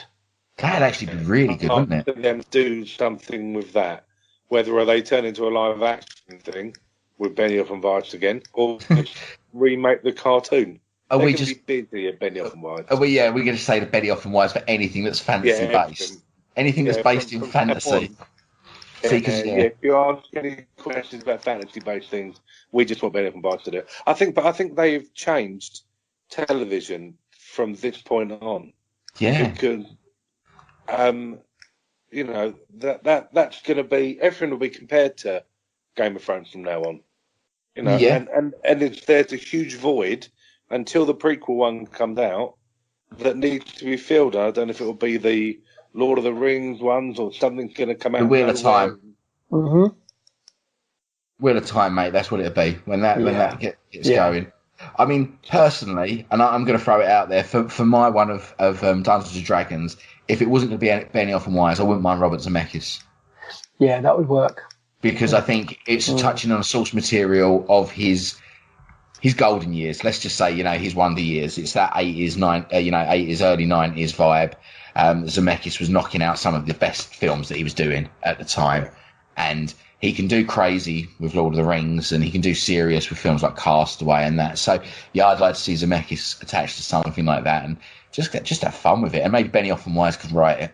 That'd actually be really good, wouldn't it? Them do something with that. Whether they turn into a live action thing with Benioff and Weiss again, or remake the cartoon. Are They're we gonna just be busy at Benioff and Weiss? Are we? Yeah, we're going to say the Benioff and Weiss for anything that's fantasy based, anything that's based in fantasy. Because If you ask any questions about fantasy based things, we just want Benioff and Weiss to do it. I think they've changed television from this point on. Yeah, because that's going to be, everything will be compared to Game of Thrones from now on. And there's a huge void until the prequel one comes out that needs to be filled. I don't know if it will be the Lord of the Rings ones or something's going to come out. The Wheel of Time. Mm-hmm. Wheel of Time, mate. That's what it'll be when that gets going. I mean, personally, and I'm going to throw it out there for my one of Dungeons and Dragons. If it wasn't going to be Benioff and Weiss, I wouldn't mind Robert Zemeckis. Yeah, that would work. Because I think it's touching on a source material of his golden years. Let's just say, his wonder years. It's that 80s, 80s, early 90s vibe. Zemeckis was knocking out some of the best films that he was doing at the time. And he can do crazy with Lord of the Rings, and he can do serious with films like Castaway and that. So, yeah, I'd like to see Zemeckis attached to something like that and just have fun with it. And maybe Benioff and Weiss could write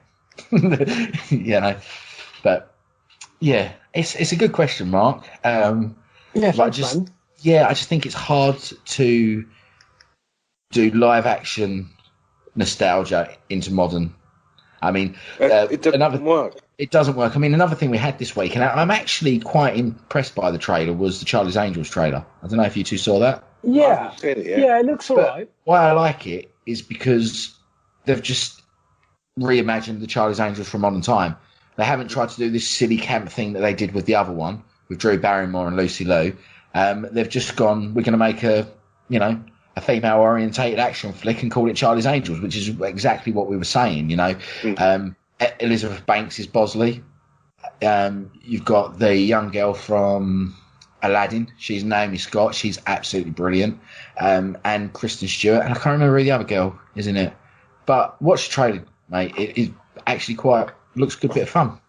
it. But, yeah, it's a good question, Mark. I just think it's hard to do live action nostalgia into modern. I mean, it doesn't work. It doesn't work. I mean, another thing we had this week, and I'm actually quite impressed by the trailer, was the Charlie's Angels trailer. I don't know if you two saw that. Yeah, it looks all right. Why I like it is because they've just reimagined the Charlie's Angels from modern time. They haven't tried to do this silly camp thing that they did with the other one, with Drew Barrymore and Lucy Liu. They've just gone, we're going to make a female-orientated action flick and call it Charlie's Angels, which is exactly what we were saying, Elizabeth Banks is Bosley. You've got the young girl from Aladdin. She's Naomi Scott. She's absolutely brilliant. And Kristen Stewart. And I can't remember who the other girl is in it. But watch the trailer, mate. It actually looks a good bit of fun.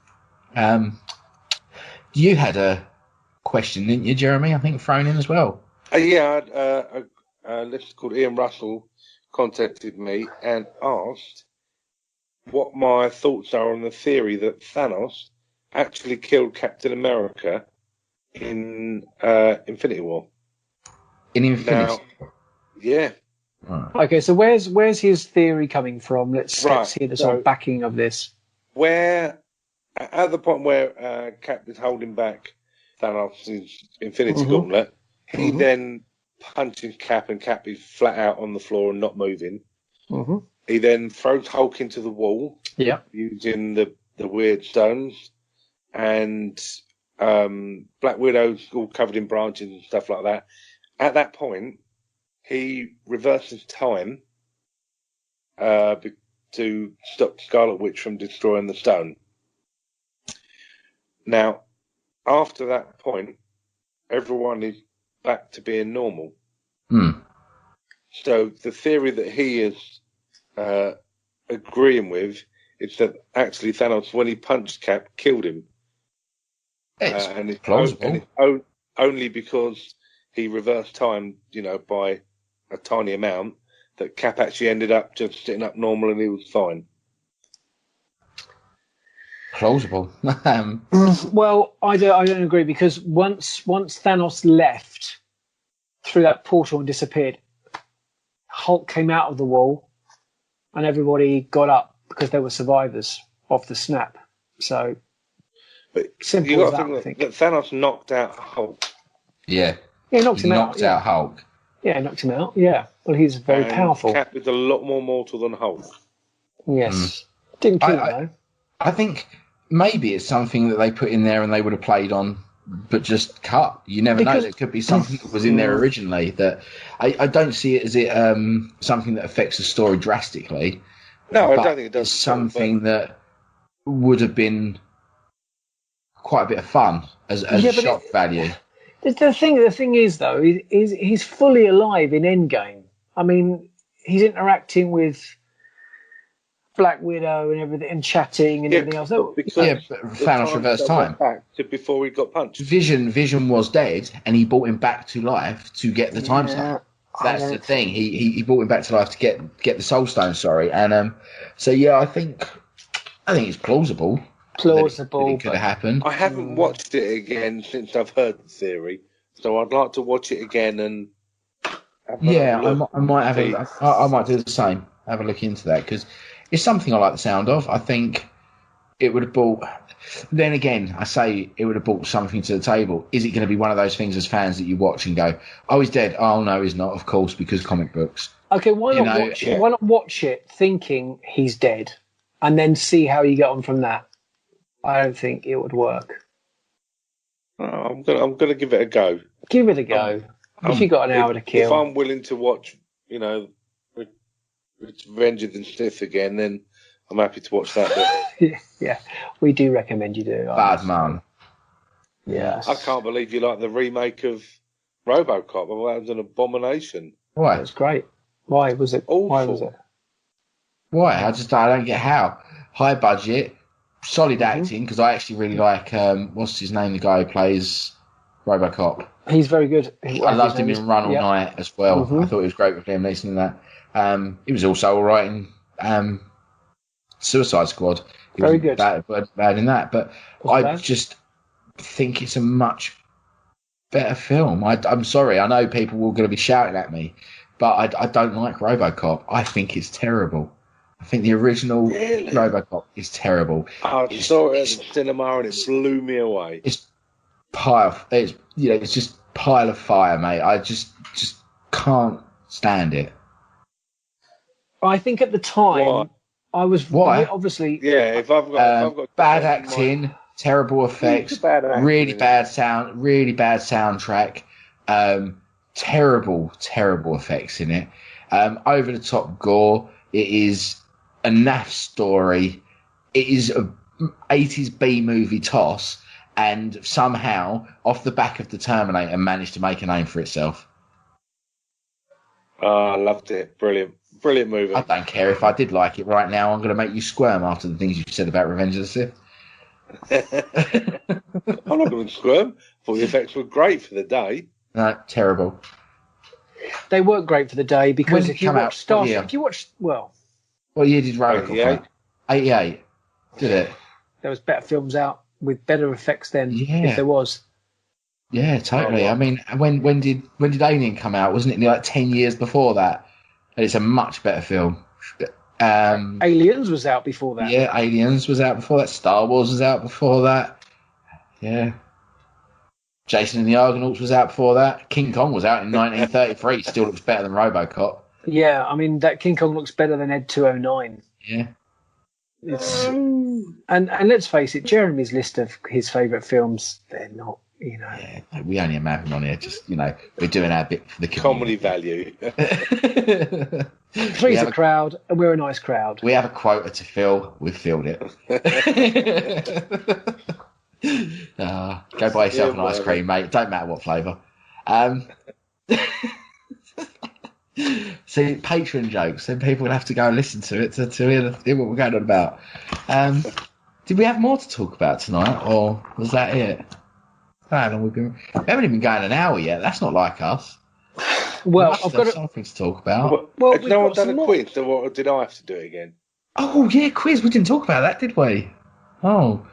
You had a question, didn't you, Jeremy? I think thrown in as well. A listener called Ian Russell contacted me and asked what my thoughts are on the theory that Thanos actually killed Captain America in Infinity War. In Infinity? Yeah. Right. Okay, so where's his theory coming from? Let's see the sort of backing of this. Where, at the point where Cap is holding back Thanos' Infinity Gauntlet, he then punches Cap, and Cap is flat out on the floor and not moving. Mm-hmm. He then throws Hulk into the wall, using the weird stones, and Black Widow's all covered in branches and stuff like that. At that point, he reverses time to stop Scarlet Witch from destroying the stone. Now, after that point, everyone is back to being normal. So the theory that he is agreeing with is that actually Thanos, when he punched Cap, killed him. And it's plausible. Only because he reversed time, by a tiny amount, that Cap actually ended up just sitting up normal and he was fine. Plausible. Well, I don't agree, because once Thanos left through that portal and disappeared, Hulk came out of the wall and everybody got up because they were survivors of the snap. So, but simple you as got to think that Thanos knocked out Hulk. Yeah. Yeah, he knocked him out. Knocked out Hulk. Yeah, knocked him out. Yeah. Well, he's very powerful. Cap is a lot more mortal than Hulk. Yes. Didn't kill him, though. I think maybe it's something that they put in there and they would have played on, but just cut. You never know. It could be something that was in there originally. That I don't see it as something that affects the story drastically. No, I don't think it does. It's something that would have been quite a bit of fun as shock value. The thing is, though, he's fully alive in Endgame. I mean, he's interacting with Black Widow and everything, and chatting and everything else. But Thanos reversed time. Back to before he got punched. Vision was dead, and he brought him back to life to get the time stone. That's the thing. He brought him back to life to get the Soul Stone. Sorry, and so yeah, I think it's plausible. Plausible. It could have happened. I haven't watched it again since I've heard the theory, so I'd like to watch it again and. Yeah, I might have. I might do the same. Have a look into that because it's something I like the sound of. I think it would have brought. Then again, I say it would have brought something to the table. Is it going to be one of those things as fans that you watch and go, "Oh, he's dead"? Oh no, he's not. Of course, because comic books. Okay, why not watch it? Why not watch it thinking he's dead, and then see how you get on from that? I don't think it would work. I'm gonna give it a go. Give it a go. If you got an hour to kill. If I'm willing to watch, Revenge of the Sith again, then I'm happy to watch that bit. Yeah, we do recommend you do. Bad man. Yes. I can't believe you like the remake of RoboCop. Well, that was an abomination. Why? It was great. Why was it? Awful. Why was it? Why? I don't get how. High budget, solid acting, because I actually really like, what's his name, the guy who plays RoboCop. He's very good. I loved him in Run All Night as well. I thought he was great with Liam Neeson in that. He was also all right in Suicide Squad. He very was good. Bad in that. But just think it's a much better film. I'm sorry. I know people were going to be shouting at me, but I don't like RoboCop. I think it's terrible. I think the original RoboCop is terrible. I saw it at the cinema and it blew me away. It's just pile of fire, mate. I just can't stand it. I think at the time I was obviously if I've got bad acting, terrible effects, really bad soundtrack, terrible effects in it, over the top gore. It is a naff story. It is a 80s B movie toss. And somehow, off the back of the Terminator, managed to make a name for itself. I loved it. Brilliant movie. I don't care if I did like it right now. I'm going to make you squirm after the things you said about Revenge of the Sith. I'm not going to squirm. I thought the effects were great for the day. No, terrible. They weren't great for the day because if you watch Star Trek, what year did RoboCop? 88. Did it? There was better films out with better effects then, if there was. Yeah, totally. I mean, when did Alien come out? Wasn't it like 10 years before that? And it's a much better film. Aliens was out before that. Yeah, Aliens was out before that. Star Wars was out before that. Yeah. Jason and the Argonauts was out before that. King Kong was out in 1933. Still looks better than RoboCop. Yeah, I mean, that King Kong looks better than Ed 209. Yeah. It's and let's face it, Jeremy's list of his favourite films, they're not, Yeah, we only have him on here, just, we're doing our bit for the comedy value. Three's a crowd, and we're a nice crowd. We have a quota to fill, we've filled it. Go buy yourself an ice cream, mate. Don't matter what flavour. See, Patreon jokes, then people will have to go and listen to it to hear what we're going on about. Did we have more to talk about tonight, or was that it? How long we haven't even going an hour yet. That's not like us. Well, I've got something to talk about. Well, no one done a quiz, or did I have to do it again? Oh yeah, quiz. We didn't talk about that, did we? Oh.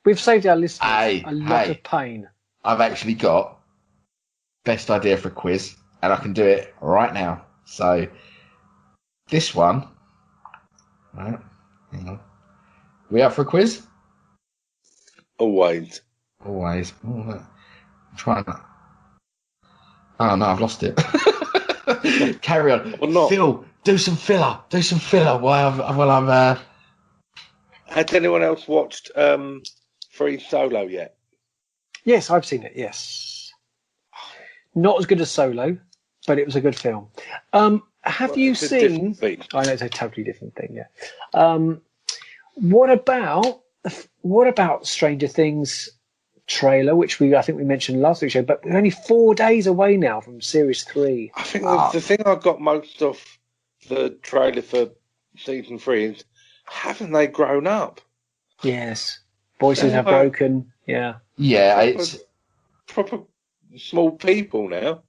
We've saved our listeners a lot of pain. I've actually got best idea for a quiz, and I can do it right now. So this one, right? Hang on. We up for a quiz? Always. I'm trying to. Oh no, I've lost it. Carry on. Or not. Phil, do some filler. While I'm. Has anyone else watched Free Solo yet? Yes, I've seen it. Yes. Not as good as Solo, but it was a good film. Have you seen? I know it's a totally different thing. Yeah. What about Stranger Things trailer, which I think we mentioned last week's show, but we're only 4 days away now from Series 3. I think the thing I got most of the trailer for Season 3 is, haven't they grown up? Yes. Voices have broken. Yeah. Yeah, it's proper small people now.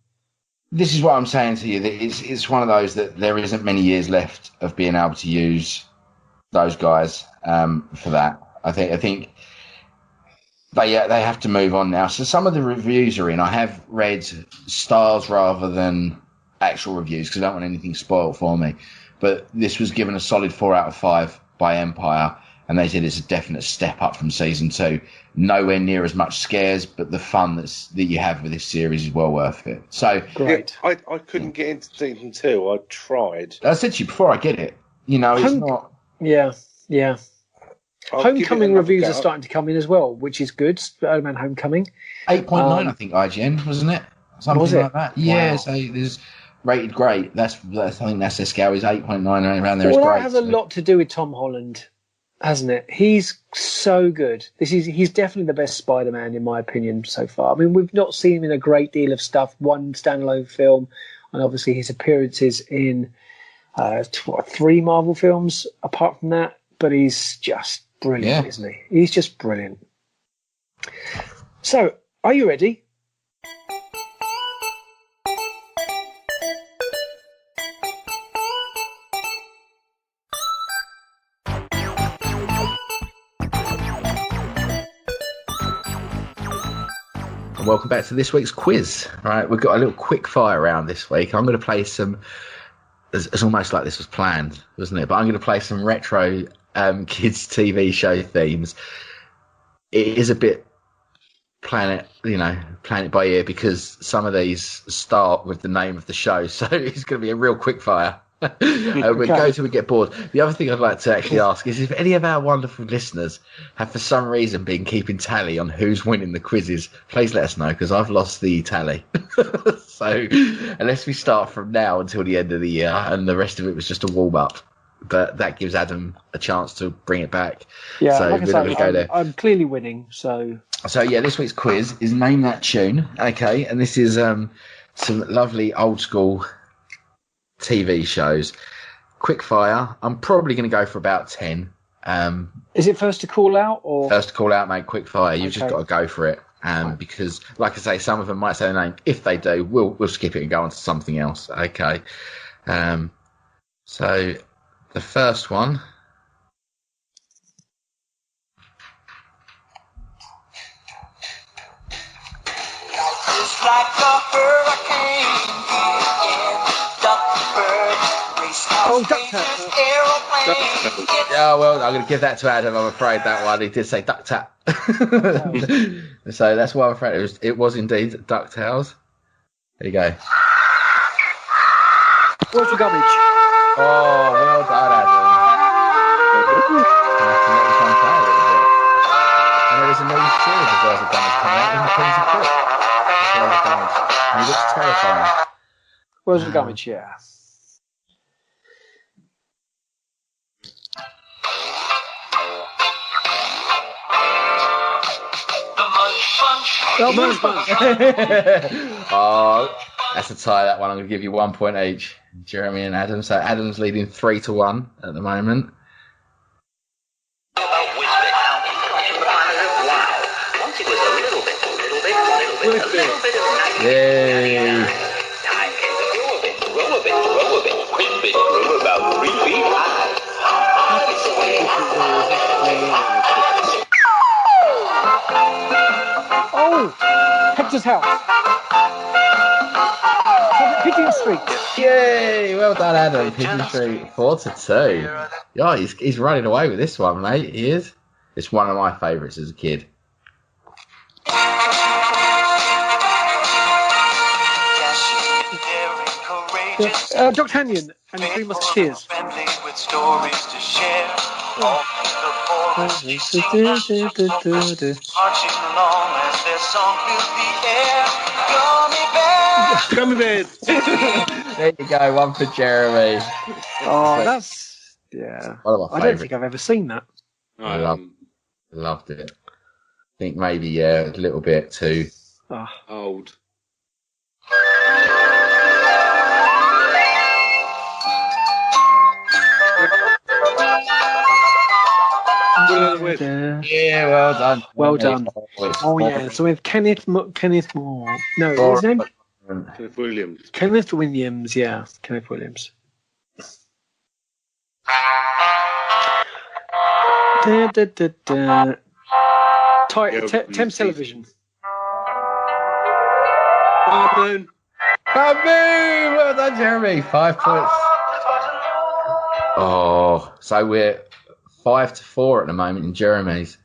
this is what I'm saying to you. That it's one of those that there isn't many years left of being able to use those guys for that. I think they have to move on now. So some of the reviews are in. I have read stars rather than actual reviews because I don't want anything spoiled for me. But this was given a solid 4 out of 5 by Empire, and they said it's a definite step up from season 2. Nowhere near as much scares, but the fun that you have with this series is well worth it. So Great. I couldn't get into season 2. I tried. I said to you before, I get it. You know, it's not. Yeah. I'll give it Homecoming another reviews go. are starting to come in as well, which is good. Spider-Man Homecoming. 8.9, I think, IGN, wasn't it? Something Was it? like that. Yeah, Wow. so there's rated great. I think that's their scale is 8.9 around there is Well, great. that has a lot to do with Tom Holland, hasn't it? He's so good. He's definitely the best Spider-Man in my opinion so far. I mean, we've not seen him in a great deal of stuff. One standalone film, and obviously his appearances in 3 Marvel films. Apart from that, but he's just brilliant, isn't he? He's just brilliant. So, are you ready? Welcome back to this week's quiz. All right, we've got a little quick fire round this week. I'm going to play some. It's almost like this was planned, wasn't it? But I'm going to play some retro kids TV show themes. It is a bit planet by ear because some of these start with the name of the show, so it's going to be a real quick fire. We'll go till we get bored. The other thing I'd like to actually ask is if any of our wonderful listeners have for some reason been keeping tally on who's winning the quizzes, please let us know because I've lost the tally. So unless we start from now until the end of the year and the rest of it was just a warm up, but that gives Adam a chance to bring it back. Yeah, so like I we're going say, to go there. I'm clearly winning, so Yeah, this week's quiz is Name That Tune. Okay, and this is some lovely old school TV shows. Quick fire. I'm probably going to go for about 10. Is it first to call out or First to call out, mate. Quick fire. You've just got to go for it. Because, like I say, some of them might say the name. If they do, we'll skip it and go on to something else. Okay. So the first one. It's like a hurricane. Yeah, well, I'm going to give that to Adam. I'm afraid that one. He did say duck tap. So that's why I'm afraid it was indeed DuckTales. There you go. Where's the garbage? Oh, well done, Adam. And there is a new series of Where's the Garbage coming out. Isn't it Queens of Court? Where's the Garbage? And he looks terrifying. Where's the garbage? Yeah. Oh, that's a tie, that one. I'm going to give you 1 point each. Jeremy and Adam. So Adam's leading 3-1 at the moment. Yay. Oh, Hector's house. Pigeon Street. Yay! Well done, Adam. Pigeon Street 4-2. Yeah, he's running away with this one, mate. He is. It's one of my favourites as a kid. D'Artagnan and the Three Musketeers. Gummy bears. There you go, one for Jeremy. Oh, that's one of my I don't think I've ever seen that. I loved it. I think maybe a little bit too old. Yeah, well done. Well done. Oh yeah, so we have Kenneth Moore. No, his name Kenneth Williams. Kenneth Williams, yeah. Kenneth Williams. Thames Television. Baboon. Baboon! Well done, Jeremy. 5 points. Oh, so we're 5-4 at the moment in Jeremy's.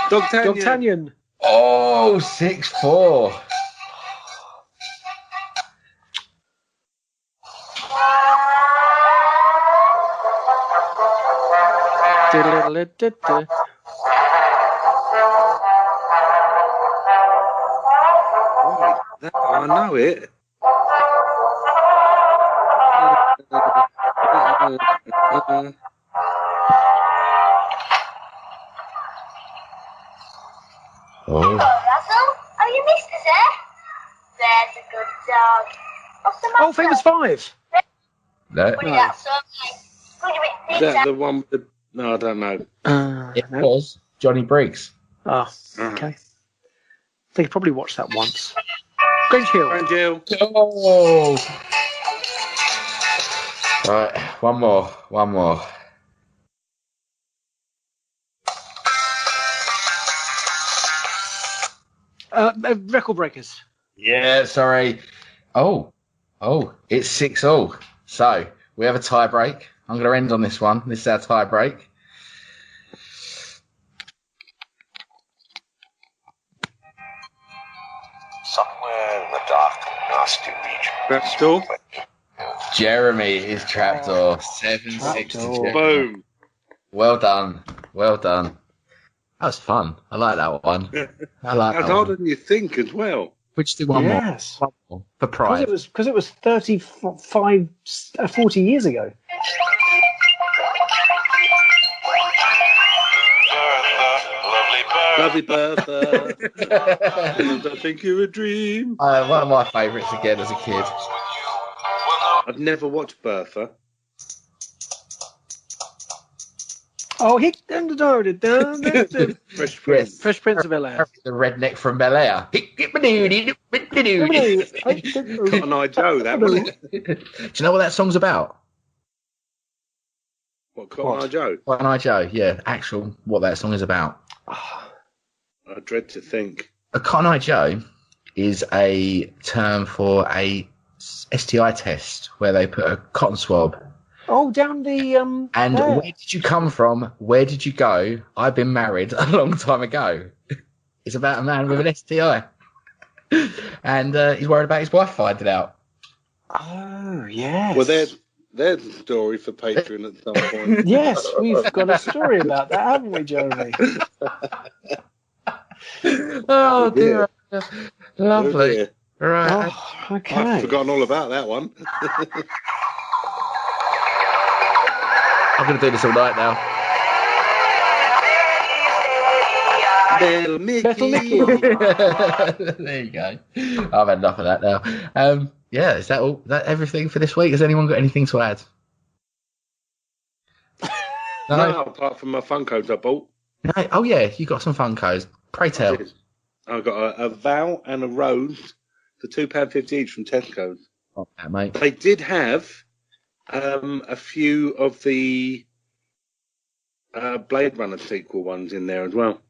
D'Artagnan. Oh, 6-4. I know it. Oh. Russell, are you Mr. Sir? There's a good dog. What's the matter? Oh, Famous Five. No. What do you got, son? Could you be Is that the one with the... No, I don't know. It was Johnny Briggs. Oh, okay. They could probably watch that once. Grange Hill. Grange Hill. Oh. Right, one more. Record Breakers. Yeah, sorry. Oh, it's 6-all. So we have a tie break. I'm going to end on this one. This is our tie break. Somewhere in the dark, nasty region. Trapdoor. Jeremy is Trapdoor. 7-6 to Jeremy. Boom. Well done. That was fun. I like that one. I like That's that harder one. than you think as well. Which do one more? Yes. One more. For pride. Because it was 40 years ago. Lovely Bertha. I think you're a dream. One of my favourites again as a kid. I've never watched Bertha. Oh, he the Fresh Prince. Fresh Prince of Bel-Air. The redneck from Bel Air. Cotton Eye Joe, that wasn't it? Do you know what that song's about? What, Cotton Eye Joe? Cotton Eye Joe, yeah. Actual, what that song is about. I dread to think. A Cotton Eye Joe is a term for a STI test where they put a cotton swab. Oh, down the And where did you come from? Where did you go? I've been married a long time ago. It's about a man with an STI. And he's worried about his wife finding out. Oh, yes. Well, there's the story for Patreon at some point. Yes, we've got a story about that, haven't we, Jeremy? Oh, dear. Lovely. Oh, dear. Right. Oh, okay. I've forgotten all about that one. I'm going to do this all night now. Little Mickey. There you go. I've had enough of that now. Yeah, is that all? That everything for this week? Has anyone got anything to add? No, apart from my Funkos I bought. No. Oh yeah, you got some Funkos. Pray tell. I got a Val and a Rose for £2.50 each from Tesco's. Oh, mate. They did have a few of the Blade Runner sequel ones in there as well.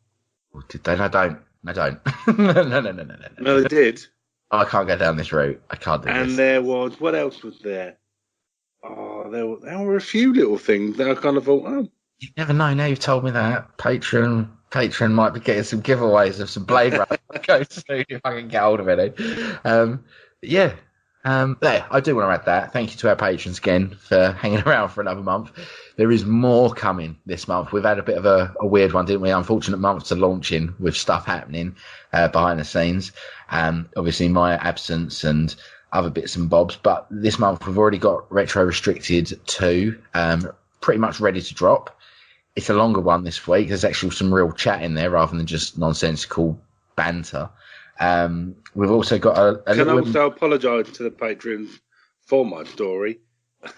Did they? No, don't. No. No, they did. I can't go down this route. I can't do this. And there was, what else was there? Oh, there were a few little things that I kind of thought, oh. You never know. Now you've told me that. Patreon might be getting some giveaways of some Blade Runner go soon if I can get hold of it. Yeah. There, I do want to add that. Thank you to our patrons again for hanging around for another month. There is more coming this month. We've had a bit of a weird one, didn't we? Unfortunate month to launching with stuff happening behind the scenes. Obviously, my absence and other bits and bobs. But this month, we've already got Retro Restricted 2 pretty much ready to drop. It's a longer one this week. There's actually some real chat in there rather than just nonsensical banter. We've also got a Can I also apologise to the patrons for my story?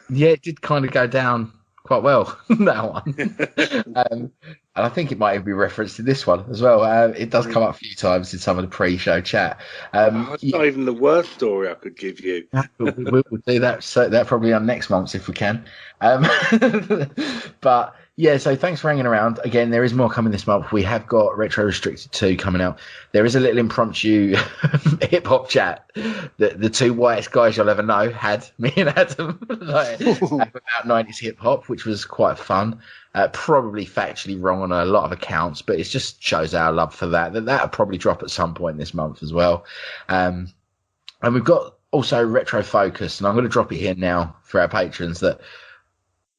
Yeah, it did kind of go down quite well, that one. And I think it might even be referenced in this one as well. It does come up a few times in some of the pre-show chat. It's not even the worst story I could give you. We'll do that. So that probably on next month's if we can. But yeah, so thanks for hanging around. Again, there is more coming this month. We have got Retro Restricted 2 coming out. There is a little impromptu hip hop chat that the two whitest guys you'll ever know had, me and Adam, about 90s hip hop, which was quite fun. Probably factually wrong on a lot of accounts, but it just shows our love for that. That'll probably drop at some point this month as well. And we've got also Retro Focus, and I'm going to drop it here now for our patrons that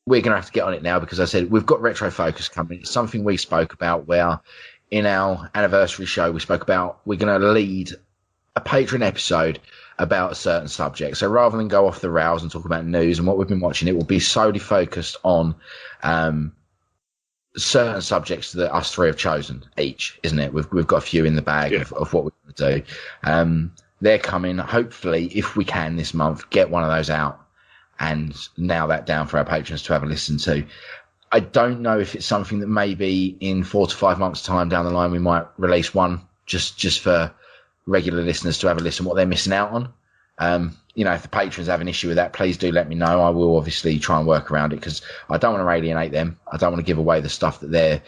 we're going to have to get on it now because I said we've got Retro Focus coming. It's something we spoke about where in our anniversary show we spoke about we're going to lead a patron episode about a certain subject. So rather than go off the rails and talk about news and what we've been watching, it will be solely focused on certain subjects that us three have chosen each, isn't it? We've got a few in the bag of what we're going to do. They're coming. Hopefully, if we can this month, get one of those out and nail that down for our patrons to have a listen to. I don't know if it's something that maybe in 4 to 5 months' time down the line we might release one just for regular listeners to have a listen what they're missing out on. If the patrons have an issue with that, please do let me know. I will obviously try and work around it because I don't want to alienate them. I don't want to give away the stuff that they're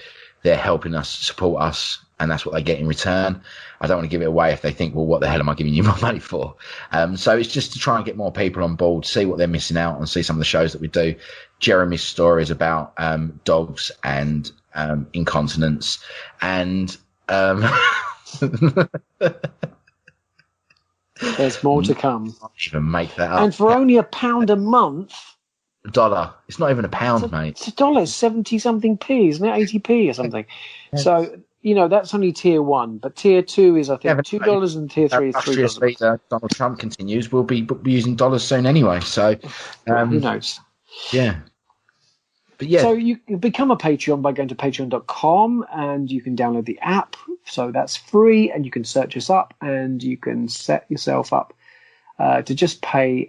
helping us support us, and that's what they get in return. I don't want to give it away if they think, well, what the hell am I giving you my money for? So it's just to try and get more people on board, see what they're missing out on, see some of the shows that we do. Jeremy's stories about dogs and incontinence and there's more to come. I'll even make that up. And for only £1 a month, $1. It's not even a pound, mate. It's $1, 70 something p, isn't it? 80p or something. So that's only tier 1, but tier 2 is I think $2 and tier 3 is $3. Donald Trump continues. We'll be using dollars soon anyway. So who knows? Yeah. But yeah. So you can become a Patreon by going to patreon.com and you can download the app. So that's free and you can search us up and you can set yourself up to just pay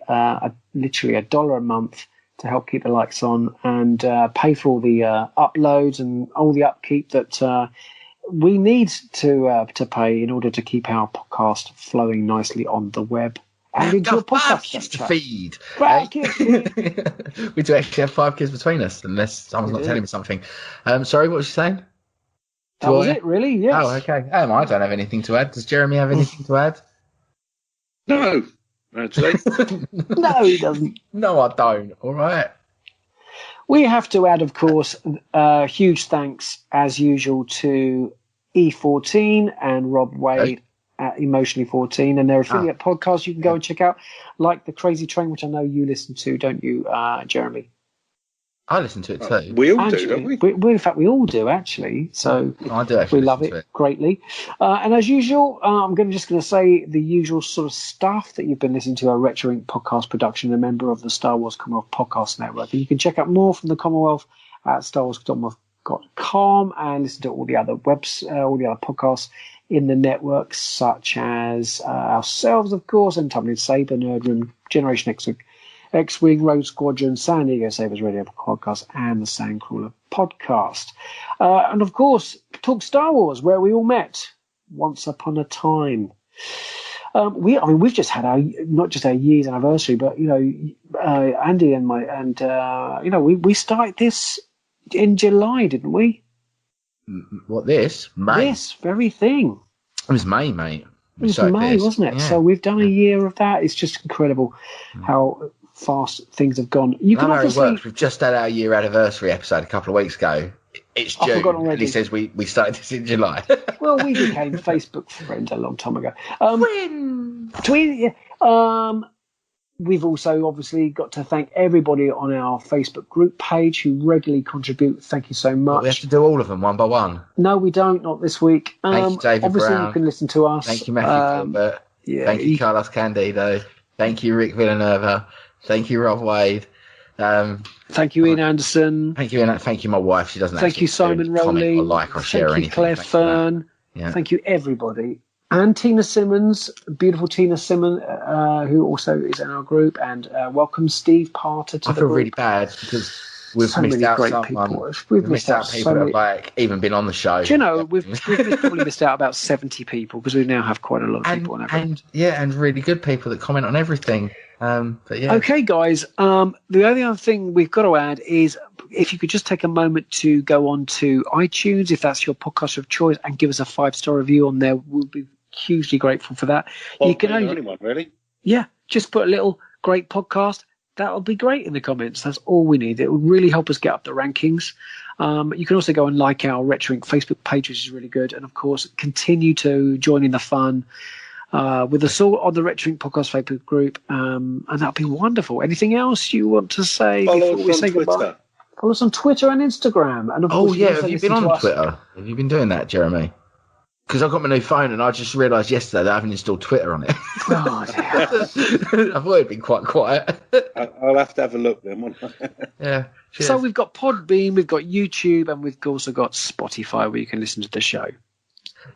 literally $1 a month to help keep the lights on and pay for all the uploads and all the upkeep that we need to pay in order to keep our podcast flowing nicely on the web. And into a podcast feed. We do actually have 5 kids between us, unless someone's not telling me something. Sorry, what was you saying? That was it, really? Yes. Oh, okay. I don't have anything to add. Does Jeremy have anything to add? No, actually. No, he doesn't. No, I don't. All right. We have to add, of course, huge thanks, as usual, to E14 and Rob Wade at Emotionally 14 and their affiliate podcast you can go and check out, like The Crazy Train, which I know you listen to, don't you, Jeremy? I listen to it too. We all do, don't we? In fact, we all do, actually. So I do actually we love it greatly. And as usual, I'm just going to say the usual sort of stuff that you've been listening to, our Retro Inc. podcast production, a member of the Star Wars Commonwealth Podcast Network. And you can check out more from the Commonwealth at starwarscommonwealth.com and listen to all the other all the other podcasts in the network, such as ourselves, of course, and Tumbling Saber, Nerd Room, Generation X-Wing, Rogue Squadron, San Diego Sabres Radio Podcast, and the Sandcrawler Podcast. And, of course, Talk Star Wars, where we all met once upon a time. We've just had not just our year's anniversary, but, Andy and we started this in July, didn't we? What, this? May? This very thing. It was May, mate. It was May, wasn't it? Yeah. So we've done a year of that. It's just incredible how fast things have gone. You can obviously... it works. We've just had our year anniversary episode a couple of weeks ago. It's June, and he says we started this in July. Well, we became Facebook friends a long time ago. We've also obviously got to thank everybody on our Facebook group page who regularly contribute. Thank you so much. We have to do all of them one by one. No, we don't. Not this week. Thank you, David obviously, Brown. You can listen to us. Thank you, Matthew Gilbert. Thank you, Carlos Candido. Thank you, Rick Villanueva. Thank you, Rob Wade. Thank you, Ian Anderson. Thank you, Ian. Thank you, my wife. She doesn't. Thank you, Simon Rowley. Or like or share anything. Claire Fern. Yeah. Thank you, everybody. And Tina Simmons, beautiful Tina Simmons, who also is in our group, and welcome Steve Parter to the group. I feel really bad because we've so missed many out great someone. people. We've missed out people that have like even been on the show. Do you know, we've probably missed out about 70 people because we now have quite a lot of people on it. And really good people that comment on everything. But yeah. Okay, guys. The only other thing we've got to add is if you could just take a moment to go on to iTunes, if that's your podcast of choice, and give us a 5-star review on there. We'll be hugely grateful for that. You can only anyone really. Yeah, just put a little great podcast. That'll be great in the comments. That's all we need. It will really help us get up the rankings. You can also go and like our Retro Inc. Facebook page, which is really good. And, of course, continue to join in the fun with us all on the Retro Inc. Podcast Facebook group. And that'll be wonderful. Anything else you want to say before we say goodbye? Follow us on Twitter and Instagram. And of course, have you been on Twitter? Have you been doing that, Jeremy? Because I got my new phone and I just realised yesterday that I haven't installed Twitter on it. Oh, dear. I thought it'd been quite quiet. I'll have to have a look then, won't I? Yeah. Cheers. So we've got Podbean, we've got YouTube, and we've also got Spotify where you can listen to the show.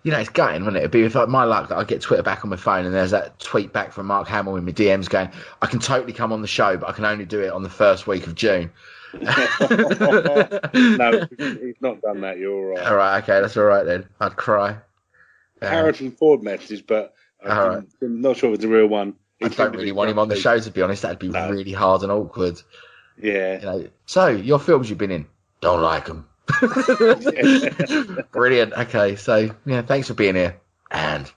You know, it's gutting, wouldn't it? It'd be with like my luck that I get Twitter back on my phone and there's that tweet back from Mark Hamill in my DMs going, I can totally come on the show, but I can only do it on the first week of June. No, he's not done that. You're all right. All right, okay, that's all right then. I'd cry. Harrison Ford message, but I'm not sure if it's a real one. I don't really want him on the show, to be honest. That'd be really hard and awkward. Yeah. You know, so, your films you've been in, don't like them. Brilliant. Okay, so, yeah, thanks for being here. And,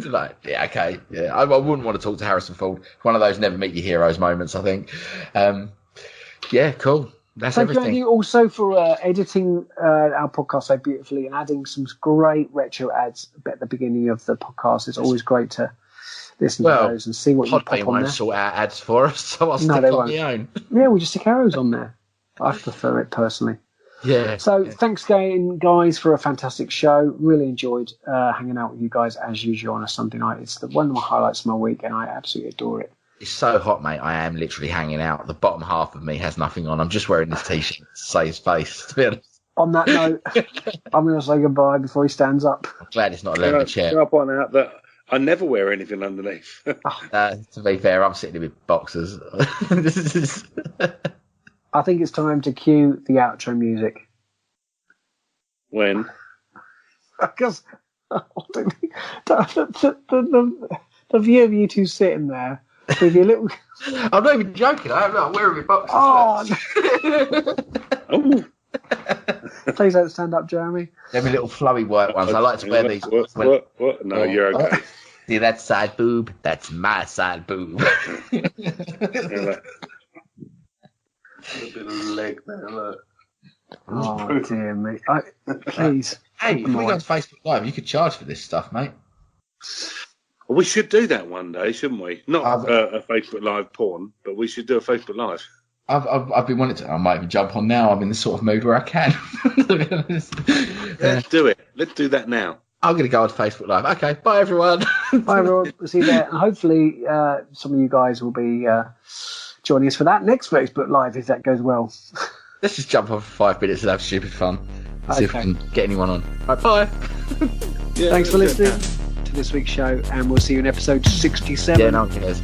like, yeah, okay. Yeah, I wouldn't want to talk to Harrison Ford. One of those never meet your heroes moments, I think. Yeah, cool. That's everything. Thank you also for editing our podcast so beautifully and adding some great retro ads at the beginning of the podcast. It's always great to listen to those and see what you pop on won't there. Sort out ads for us, so I'll stick on my own. Yeah, we just stick arrows on there. I prefer it personally. Yeah. So thanks again, guys, for a fantastic show. Really enjoyed hanging out with you guys as usual on a Sunday night. It's one of my highlights of my week, and I absolutely adore it. It's so hot, mate. I am literally hanging out. The bottom half of me has nothing on. I'm just wearing this T-shirt to save his face, to be honest. On that note, I'm going to say goodbye before he stands up. I'm glad it's not a leather chair. I'll point out that I never wear anything underneath. To be fair, I'm sitting with boxers. I think it's time to cue the outro music. When? Because the view of you two sitting there with your little... I'm not even joking. I'm not wearing my boxers. Oh, please don't stand up, Jeremy. They're my little flowy white ones. I like to wear these. What? No, you're okay. See that side boob? That's my side boob. A bit of leg there, look. Oh, dear me. Please. Hey, if we go to Facebook Live, you could charge for this stuff, mate. We should do that one day, shouldn't we? Not a Facebook Live porn, but we should do a Facebook Live. I've been wanting to. I might even jump on now. I'm in the sort of mood where I can. Let's do it. Let's do that now. I'm going to go on Facebook Live. Okay, bye everyone. Bye everyone. We'll see you there. And hopefully some of you guys will be joining us for that next Facebook Live if that goes well. Let's just jump on for 5 minutes and have stupid fun. See if we can get anyone on. Right, bye. Thanks for listening to this week's show, and we'll see you in episode 67. Yeah, no one cares.